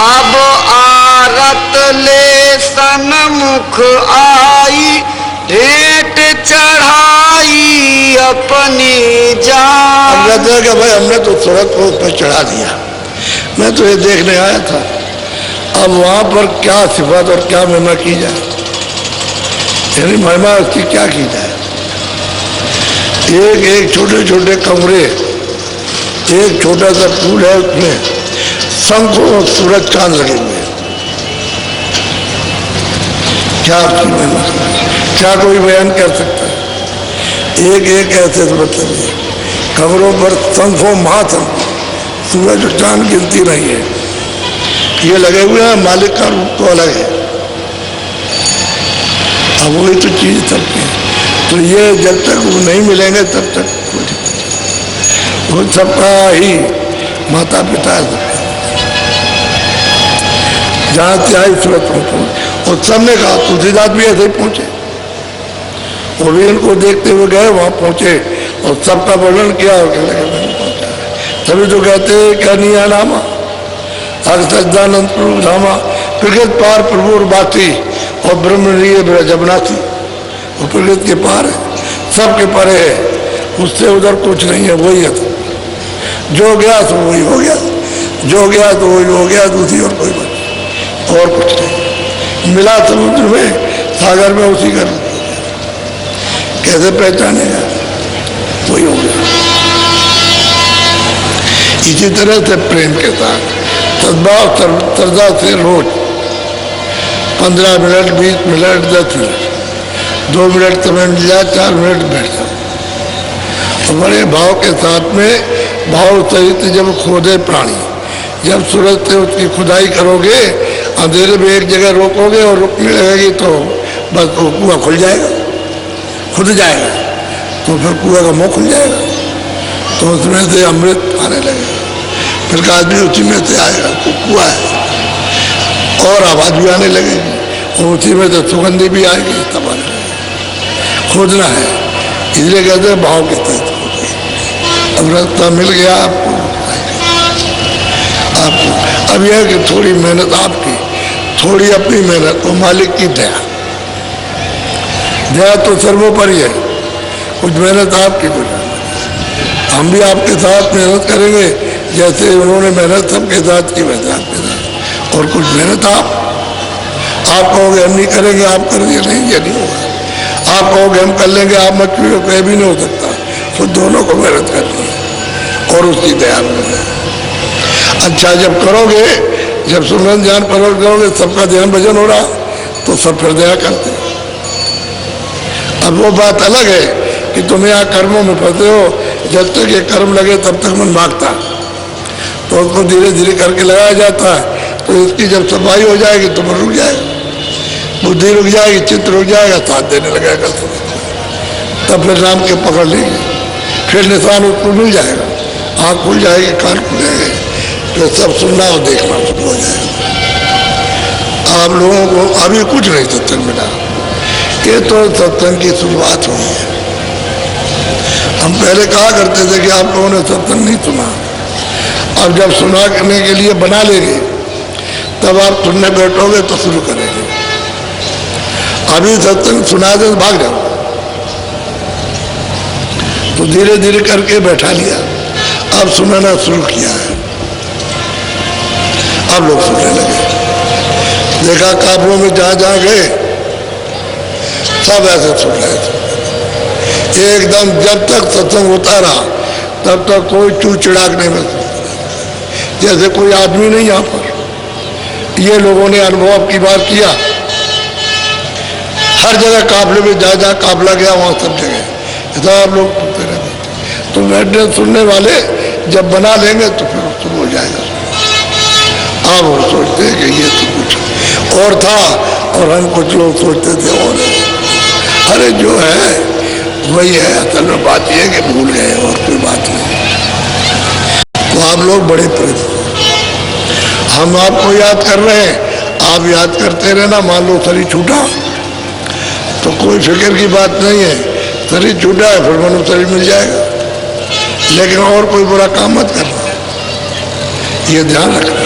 अब आरत ले सन्मुख आई, भेंट चढ़ाई अपनी जान। हम कहते हैं कि भाई हमने तो सूरत को उस पर चढ़ा दिया, मैं तो ये देखने आया था, अब वहां पर क्या सिफत और क्या महिमा की जाए, यानी महिमा उसकी क्या की जाए। एक एक छोटे छोटे कमरे, एक छोटा सा फूल है, उसमें शंखों और सूरज चांद लगे हुए हैं। क्या उसकी महिमा, क्या कोई बयान कर सकता है। एक एक ऐसे तो मतलब है, कमरों पर शंखों महाशंख, सूरज और चांद गिनती नहीं है, ये लगे हुए हैं। मालिक का रूप तो अलग है, अब वही तो चीज चलती है। तो ये जब तक वो नहीं मिलेंगे तब तक वो सबका ही माता पिता है। जहां से आई सूरत पहुंचे, और सबने कहा तुलसीदास भी ऐसे ही पहुंचे, वो भी इनको देखते हुए गए, वहां पहुंचे और सबका वर्णन किया और कहने लगे मैंने पहुंचा। तभी तो कहते हैं क्या नहीं है नामा, हर सच्चिदानंद प्रभु धामा प्रकृत पार प्रभु और बाती और ब्रह्मणीय ब्रजबनाथी। वो प्रकृत के पार है, सबके परे है, उससे उधर कुछ नहीं है, वही है। जो गया तो वही हो गया, जो गया तो वही हो गया, दूसरी और कोई बात और कुछ नहीं। मिला समुद्र में, सागर में, उसी का रूप। कैसे पहचानेगा? वही हो गया। इसी तरह से प्रेम के साथ सद्भाव श्रद्धा से रोज 15 मिनट, 20 मिनट, 10 मिनट, 2 मिनट समय मिल जाए, 4 मिनट बैठ जाओ। तो बड़े भाव के साथ में, भाव सहित जब खोदे प्राणी, जब सूरज से उसकी खुदाई करोगे, अंधेरे में एक जगह रोकोगे और रुकने लगेगी तो बस वो कुआं खुल जाएगा, खुद जाएगा, तो फिर कुआं का मुंह खुल जाएगा, तो उसमें से अमृत आने लगेगा। फिर आदमी उसी में से आएगा, कुआं है, और आवाज भी आने लगेगी, और उसी में से सुगंधी भी आएगी, तब आने लगेगी। खोदना है, इसलिए कहते हैं भाव के तहत। अब रास्ता मिल गया आपको, अब यह कि थोड़ी मेहनत आपकी, थोड़ी अपनी मेहनत, वो मालिक की दया। दया तो सर्वोपरि है, कुछ मेहनत आपकी, कुछ हम भी आपके साथ मेहनत करेंगे, जैसे उन्होंने मेहनत सबके साथ की, वैसे आपके साथ। और कुछ मेहनत आप कहोगे हम नहीं करेंगे, आप कर दिए, नहीं, ये नहीं होगा। आप कहोगे हम कर लेंगे, आप मत कहो, कहीं भी नहीं हो सकता। तो दोनों को मेहनत करनी है और उसकी दया में। अच्छा जब करोगे, जब सुमरन ध्यान करोगे, सबका ध्यान भजन हो रहा, तो सब फिर दया करते हैं। अब वो बात अलग है कि तुम यहाँ कर्मों में फंसे हो, जब तक ये कर्म लगे तब तक मन भागता, तो उसको धीरे धीरे करके लगाया जाता है। तो इसकी जब सफाई हो जाएगी तो मन रुक जाएगा, बुद्धि रुक जाएगी, चित्त रुक जाएगा, साथ देने लगेगा, तब फिर राम के पकड़ लेंगे, फिर निशान उसको मिल जाएगा, आँख खुल जाएगी, कान खुल जाएंगे, फिर सब सुनना और देखना शुरू हो जाएगा। आप लोगों को अभी कुछ नहीं सत्संग मिला, ये तो सत्संग की शुरुआत हुई है। हम पहले कहा करते थे कि आप लोगों ने सत्संग नहीं सुना, अब जब सुना करने के लिए बना लेंगे, तब आप सुनने बैठोगे तो शुरू करेंगे। अभी सत्संग सुना दे तो भाग जाओ, तो धीरे धीरे करके बैठा लिया, अब सुनाना शुरू किया है, अब लोग सुनने लगे। देखा काबरों में जहां जहां गए सब ऐसे सुन रहे थे एकदम। जब तक सत्संग होता रहा तब तक कोई चू चिड़ाक नहीं मिल, जैसे कोई आदमी नहीं यहाँ पर। ये लोगों ने अनुभव की बार किया, हर जगह काफले में जहाँ जहाँ काफला गया वहाँ सब जगह सब लोग सुनते रहे। तो बैठने सुनने वाले जब बना लेंगे तो फिर शुरू हो जाएगा। अब वो सोचते हैं कि ये तो कुछ और था, और हम कुछ लोग सोचते थे और, अरे जो है वही है। असल में बात यह है कि भूल गए और कोई बात नहीं। तो आप लोग बड़े प्रेम, हम आपको याद कर रहे हैं, आप याद करते रहना। मान लो शरीर छूटा तो कोई फिक्र की बात नहीं है, शरीर छूटा है फिर मनु शरीर मिल जाएगा, लेकिन और कोई बुरा काम मत करना, ये ध्यान रखना,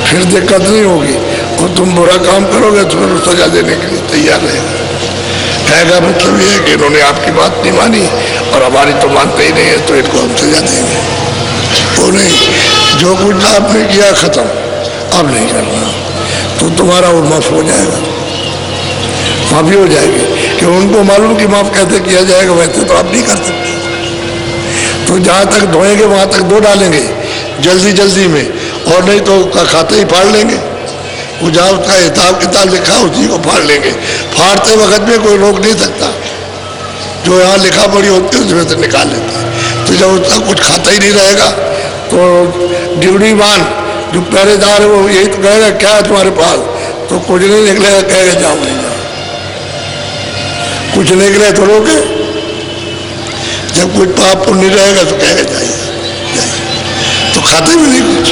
फिर दिक्कत नहीं होगी। और तुम बुरा काम करोगे तो फिर सजा देने के लिए तैयार रहेगा। कहेगा मतलब ये है कि इन्होंने आपकी बात नहीं मानी और हमारी तो मानते ही नहीं है, तो इनको हम सजा देंगे। वो नहीं, जो कुछ आपने किया खत्म, अब नहीं करना, तो तुम्हारा वो माफ हो जाएगा, माफी हो जाएगी। कि उनको मालूम कि माफ कैसे किया जाएगा, वैसे तो आप नहीं कर सकते। तो जहाँ तक धोएंगे वहाँ तक धो डालेंगे जल्दी जल्दी में, और नहीं तो उसका खाता ही फाड़ लेंगे। वो जहाँ उसका हिसाब किताब लिखा उसी को फाड़ लेंगे। फाड़ते वक्त में कोई रोक नहीं सकता, जो यहाँ लिखा पड़ी होती है उसमें से निकाल लेते हैं। तो जब उसका कुछ खाता ही नहीं रहेगा तो ड्यूटी मान जो पहरेदार है वो यही तो कहेगा क्या है तुम्हारे पास, तो कुछ नहीं निकलेगा, कहेगा जाओ नहीं जाओ। कुछ निकले तो रोके, जब कुछ पाप पुण्य रहेगा तो कहेगा जाइए जाइए, तो खाते भी नहीं कुछ।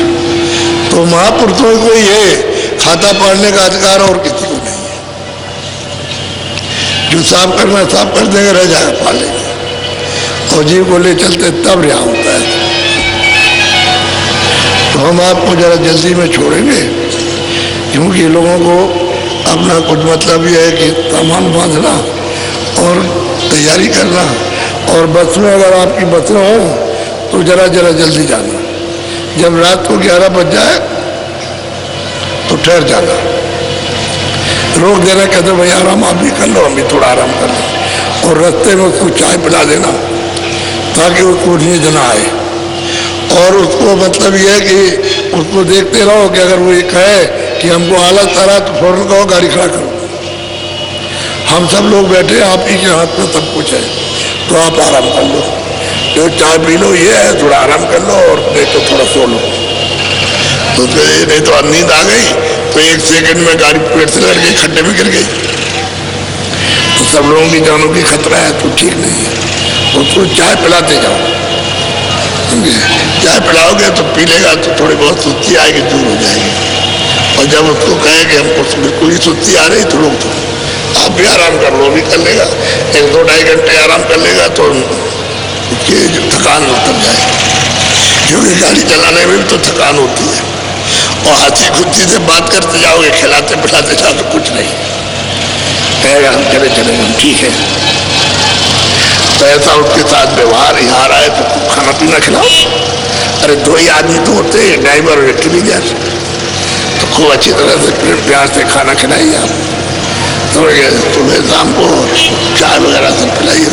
तो महापुरुषों को ये खाता पाड़ने का अधिकार और किसी को नहीं है। जो साफ करना साफ कर देंगे, रह जाएगा पाल लेंगे, और जीव को ले चलते तब रिहा होता है। तो तो हम आपको ज़रा जल्दी में छोड़ेंगे, क्योंकि लोगों को अपना कुछ मतलब ये है कि सामान बांधना और तैयारी करना, और बस में अगर आपकी बसें हों तो ज़रा जल्दी जाना। जब रात को 11 बज जाए तो ठहर जाना, रोक देना, कहते भाई आराम आप भी कर लो, हम भी थोड़ा आराम कर लो, और रास्ते में उसको चाय पिला देना ताकि उसको नींद ना आए। और उसको मतलब ये है कि उसको देखते रहो कि अगर वो ये कहे कि हमको आलस आ रहा तो फौरन कहो गाड़ी खड़ा करो, हम सब लोग बैठे हैं, आप ही के हाथ में सब कुछ है, तो आप आराम कर लो, जो चाय पी लो, ये है थोड़ा आराम कर लो, और नहीं तो थोड़ा सो लो। तो नहीं तो नींद आ गई तो 1 सेकंड में गाड़ी पेट से लड़ गई, खड्डे में गिर गई, तो सब लोगों की जानों की खतरा है, तो ठीक नहीं है। उसको चाय पिलाते जाओ, समझे? चाय पिलाओगे तो पी लेगा, तो थोड़ी बहुत सुस्ती आएगी, दूर हो जाएगी। और जब उसको कहेंगे हमको बिल्कुल ही सुस्ती आ रही, तो लोग तो आप भी आराम कर लो, भी कर लेगा, 1-2-2.5 घंटे आराम कर लेगा तो उसकी थकान उतर जाएगी, क्योंकि गाड़ी चलाने में भी तो थकान होती है। और हंसी खुशी से बात करते जाओगे, खिलाते पिलाते जाओ तो कुछ नहीं कहेगा, हम चले हम ठीक है। तो ऐसा उसके साथ व्यवहार, यहाँ रहा है तो खाना पीना खिलाओ। अरे 2 ही आदमी तो होते हैं, ड्राइवर और इंटेलिजेंस, तो खूब अच्छी तरह से प्रेम प्यार से खाना खिलाइए आप, तो सुबह शाम को चाय वगैरह सब पिलाइए,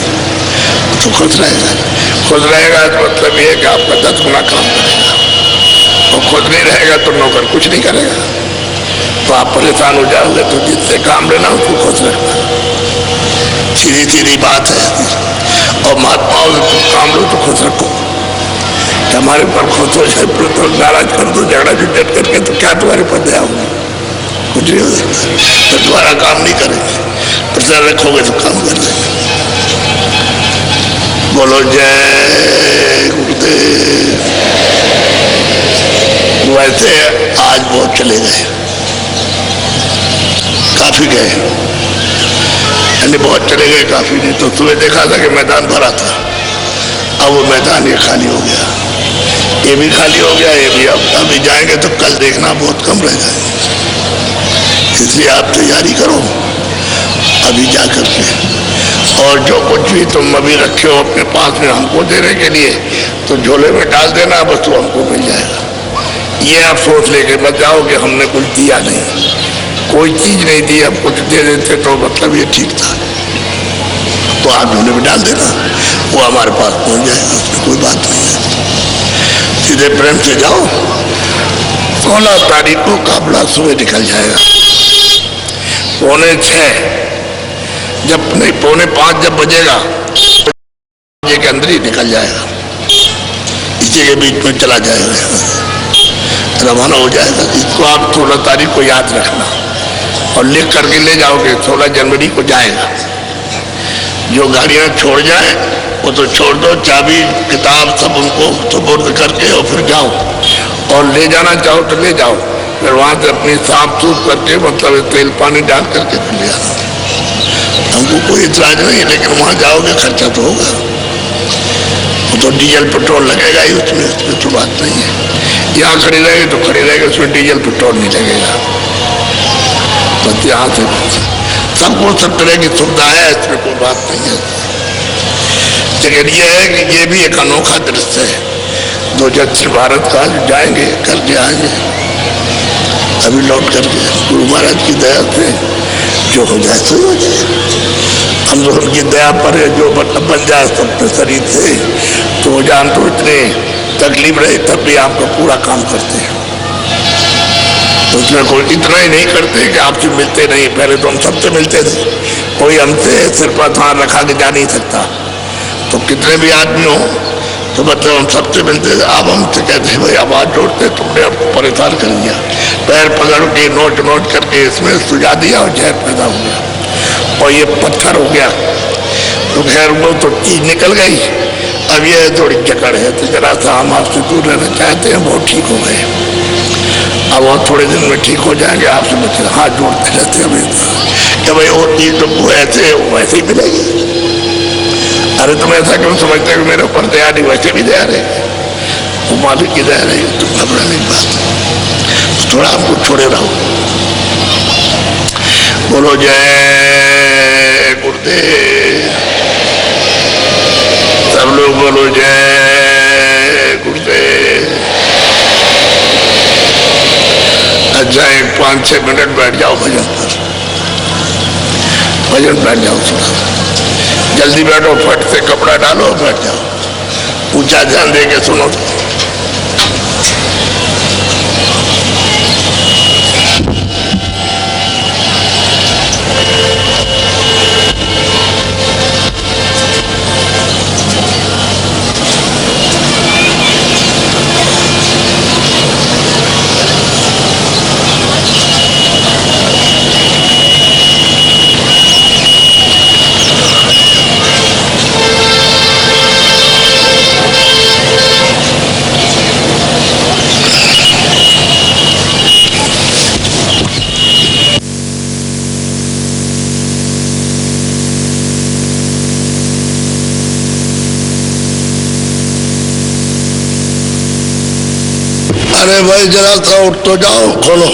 तो खुश रहेगा। खुश रहेगा तो मतलब ये कि आपका 10 गुना काम करेगा, और खुश नहीं रहेगा तो नौकर कुछ नहीं करेगा, तो आप परेशान हो जाओगे। तो जिससे काम लेना उसको खुश रखना, सीधी बात है। और महात्माओं से काम लो तो खुश रखो, कि हमारे पर खुश हो जाए, तो नाराज कर दो, झगड़ा झुट करके, तो क्या तुम्हारे पर दया होगी, कुछ नहीं हो सकता। तो तुम्हारा काम नहीं करेंगे, प्रचार रखोगे तो काम कर देंगे। बोलो जय गुरुदेव। वैसे आज बहुत चले गए, काफी गए, यानी बहुत चले गए, काफी नहीं। तो सुबह देखा था कि मैदान भरा था, अब वो मैदान ये खाली हो गया, ये भी खाली हो गया, ये भी। अब अभी जाएंगे तो कल देखना बहुत कम रह जाएंगे, इसलिए आप तैयारी करो अभी जा करके। और जो कुछ भी तुम अभी रखे हो अपने पास में हमको देने के लिए, तो झोले में डाल देना, बस वो हमको मिल जाएगा। ये आप सोच लेके मत जाओ कि हमने कुछ दिया नहीं, कोई चीज नहीं दी, हम कुछ दे देते तो मतलब ये ठीक था, तो आप झोले में डाल देना, वो हमारे पास पहुंच जाएगा, उसमें कोई बात नहीं है। सीधे प्रेम से जाओ। 16 तारीख को काफला सुबह निकल जाएगा, 4:45 जब नहीं 4:45 जब बजेगा तो के अंदर ही निकल जाएगा, इसी के बीच में चला जाएगा, रवाना हो जाएगा। इसको आप 16 तारीख को याद रखना और लिख करके ले जाओगे, 16 जनवरी को जाएगा। जो गाड़ियां छोड़ जाए वो तो छोड़ दो, चाबी किताब सब उनको सुपुर्द करके और फिर जाओ, और ले जाना चाहो तो ले जाओ, फिर वहां से अपनी साफ सूफ करके मतलब तेल पानी डाल करके फिर ले आना। हमको कोई इतराज नहीं है, लेकिन वहां जाओगे खर्चा तो होगा, वो तो डीजल पेट्रोल लगेगा ही उसमें तो बात नहीं है। यहाँ खड़ी रहेगी तो खड़ी रहेगी, उसमें डीजल पेट्रोल नहीं लगेगा, बस यहाँ से सबको सब तरह की सुविधा है, इसमें कोई बात नहीं है। लेकिन ये है कि ये भी एक अनोखा दृश्य है, 2006 भारत का जो जाएंगे करके आएंगे, अभी लौट करके गुरु महाराज की दया से जो हो जाए सो हो जाए। हम लोग उनकी दया पर है, जो मतलब बन जाए सबके शरीर से, तो वो जान तो इतने तकलीफ रहे तब भी आपका पूरा काम करते हैं। तो उसमें कोई इतना ही नहीं करते कि आपसे मिलते नहीं, पहले तो हम सबसे मिलते थे, कोई हमसे सिर पर हाथ रखा के जा नहीं सकता, तो कितने भी आदमी हो तो मतलब हम सबसे मिलते थे। अब हमसे कहते हैं भाई आवाज जोड़ते, तुमने हमको परेशान कर दिया, पैर पकड़ के नोट करके इसमें सुझा दिया और जहर पैदा हो गया और ये पत्थर हो गया। तो खैर वो तो चीज निकल गई, अब ये थोड़ी जकड़ है, तो जरा सा हम आपसे दूर रहना चाहते हैं, बहुत ठीक हो गए, अब वो थोड़े दिन में ठीक हो जाएंगे। आपसे बच्चे हाथ जोड़ते रहते हैं हमेशा कि भाई वो चीज तुमको ऐसे वैसे ही मिलेगी। अरे तुम ऐसा क्यों समझते हो कि मेरे ऊपर दया नहीं, वैसे भी दया रहे, वो मालिक की रह रही है, तुम घबराने की बात नहीं, थोड़ा आपको छोड़े रहो। बोलो जय गुरुदेव, सब लोग बोलो जय गुरुदेव। अच्छा, एक 5-6 मिनट बैठ जाओ भजन पर, भजन बैठ जाओ, थोड़ा जल्दी बैठो, फट से कपड़ा डालो, बैठ जाओ, ऊंचा ध्यान दे के सुनो। अरे भाई जरा सा उठ तो जाओ, खोलो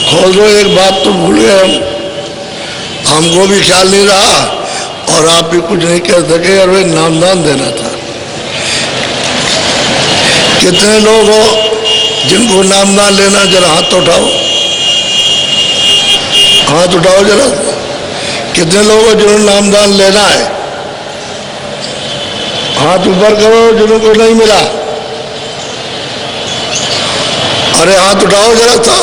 खोल दो। एक बात तो भूल गए हम, हमको भी ख्याल नहीं रहा और आप भी कुछ नहीं कह सके। अरे नामदान देना था। कितने लोग हो जिनको नामदान लेना, जरा हाथ उठाओ, हाथ उठाओ जरा। कितने लोग हो जिन्होंने नामदान लेना है? हाथ ऊपर करो जिनको नहीं मिला। अरे हाथ उठाओ जरा सा।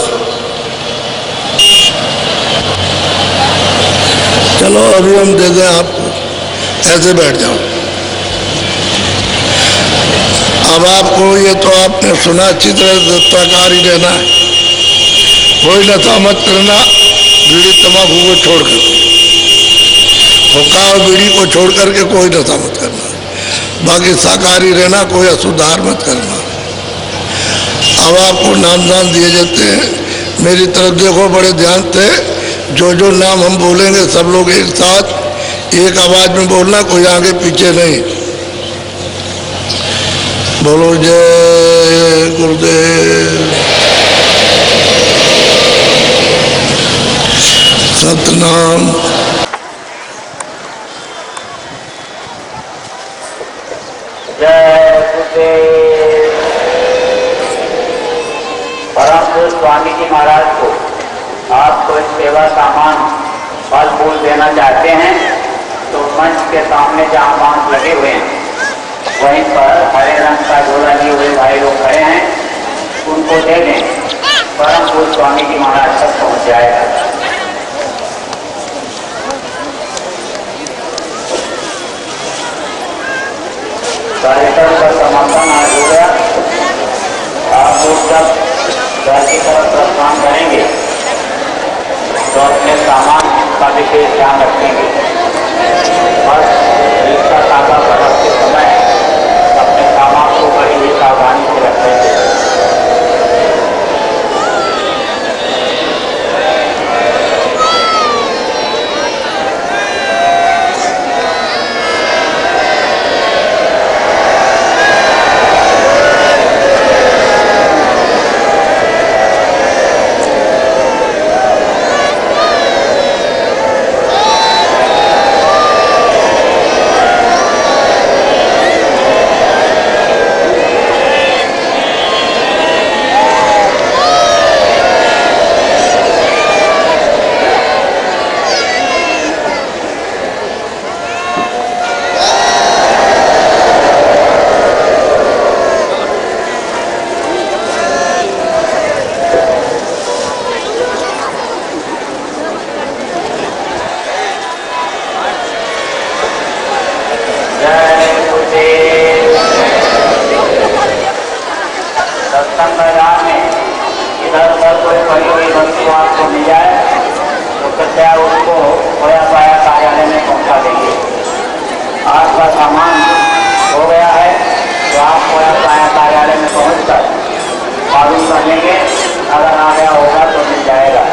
चलो अभी हम दे दें आपको, ऐसे बैठ जाओ। अब आपको ये तो आपने सुना, अच्छी तरह दत्ताकार ही रहना है, कोई नशा मत करना, बीड़ी तंबाकू को छोड़कर, हुक्का और बीड़ी को छोड़ करके कोई नशा मत करना। बाकी शाकाहारी रहना, कोई अशुद्ध आहार मत करना। अब आपको नामदान दिए जाते हैं। मेरी तरफ देखो बड़े ध्यान से। जो जो नाम हम बोलेंगे सब लोग एक साथ एक आवाज में बोलना, कोई आगे पीछे नहीं। बोलो जय गुरुदेव, सतनाम। जय गुरुदेव। परम पूज्य स्वामी जी महाराज को आप कोई सेवा सामान फल फूल देना चाहते हैं तो मंच के सामने जहाँ बांस लगे हुए हैं वहीं पर हरे रंग का झोला लिए हुए भाई लोग खड़े हैं, उनको दे दें। परम पूज्य स्वामी जी महाराज तक पहुँच जाएगा। कार्यक्रम का समापन आज हो गया। आप लोग जब घर की तरफ प्रस्थान करेंगे तो अपने सामान का विशेष ध्यान रखेंगे। बस इसका ताज़ा बरस के समय अपने सामान को बड़ी ही सावधानी से रखेंगे। सत्संग मैदान में इधर उधर कोई पड़ी हुई वस्तु आपको मिल जाए तो कृपया उसको खोया पाया कार्यालय में पहुंचा देंगे। आपका सामान हो गया है तो आप खोया पाया कार्यालय में पहुंचकर मालूम कर लेंगे, अगर आ गया होगा तो मिल जाएगा।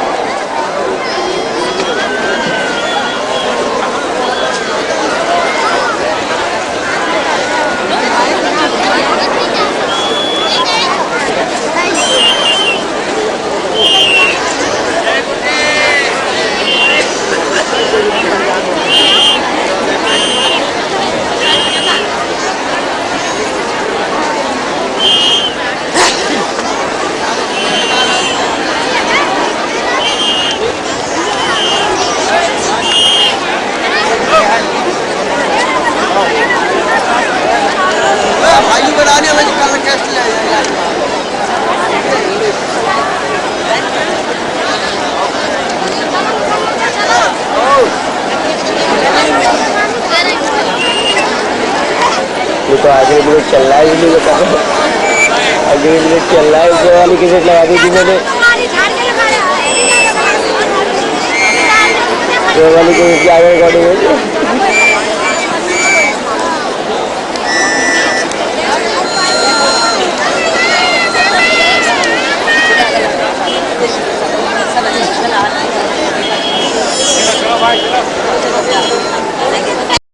तो आगे मिनट चल रहा है इसलिए बता रहा हूँ। आगे मिनट चल रहा है ऊपर वाली की सेट लगा दी थी मैंने ऊपर वाली की आगे गाड़ी में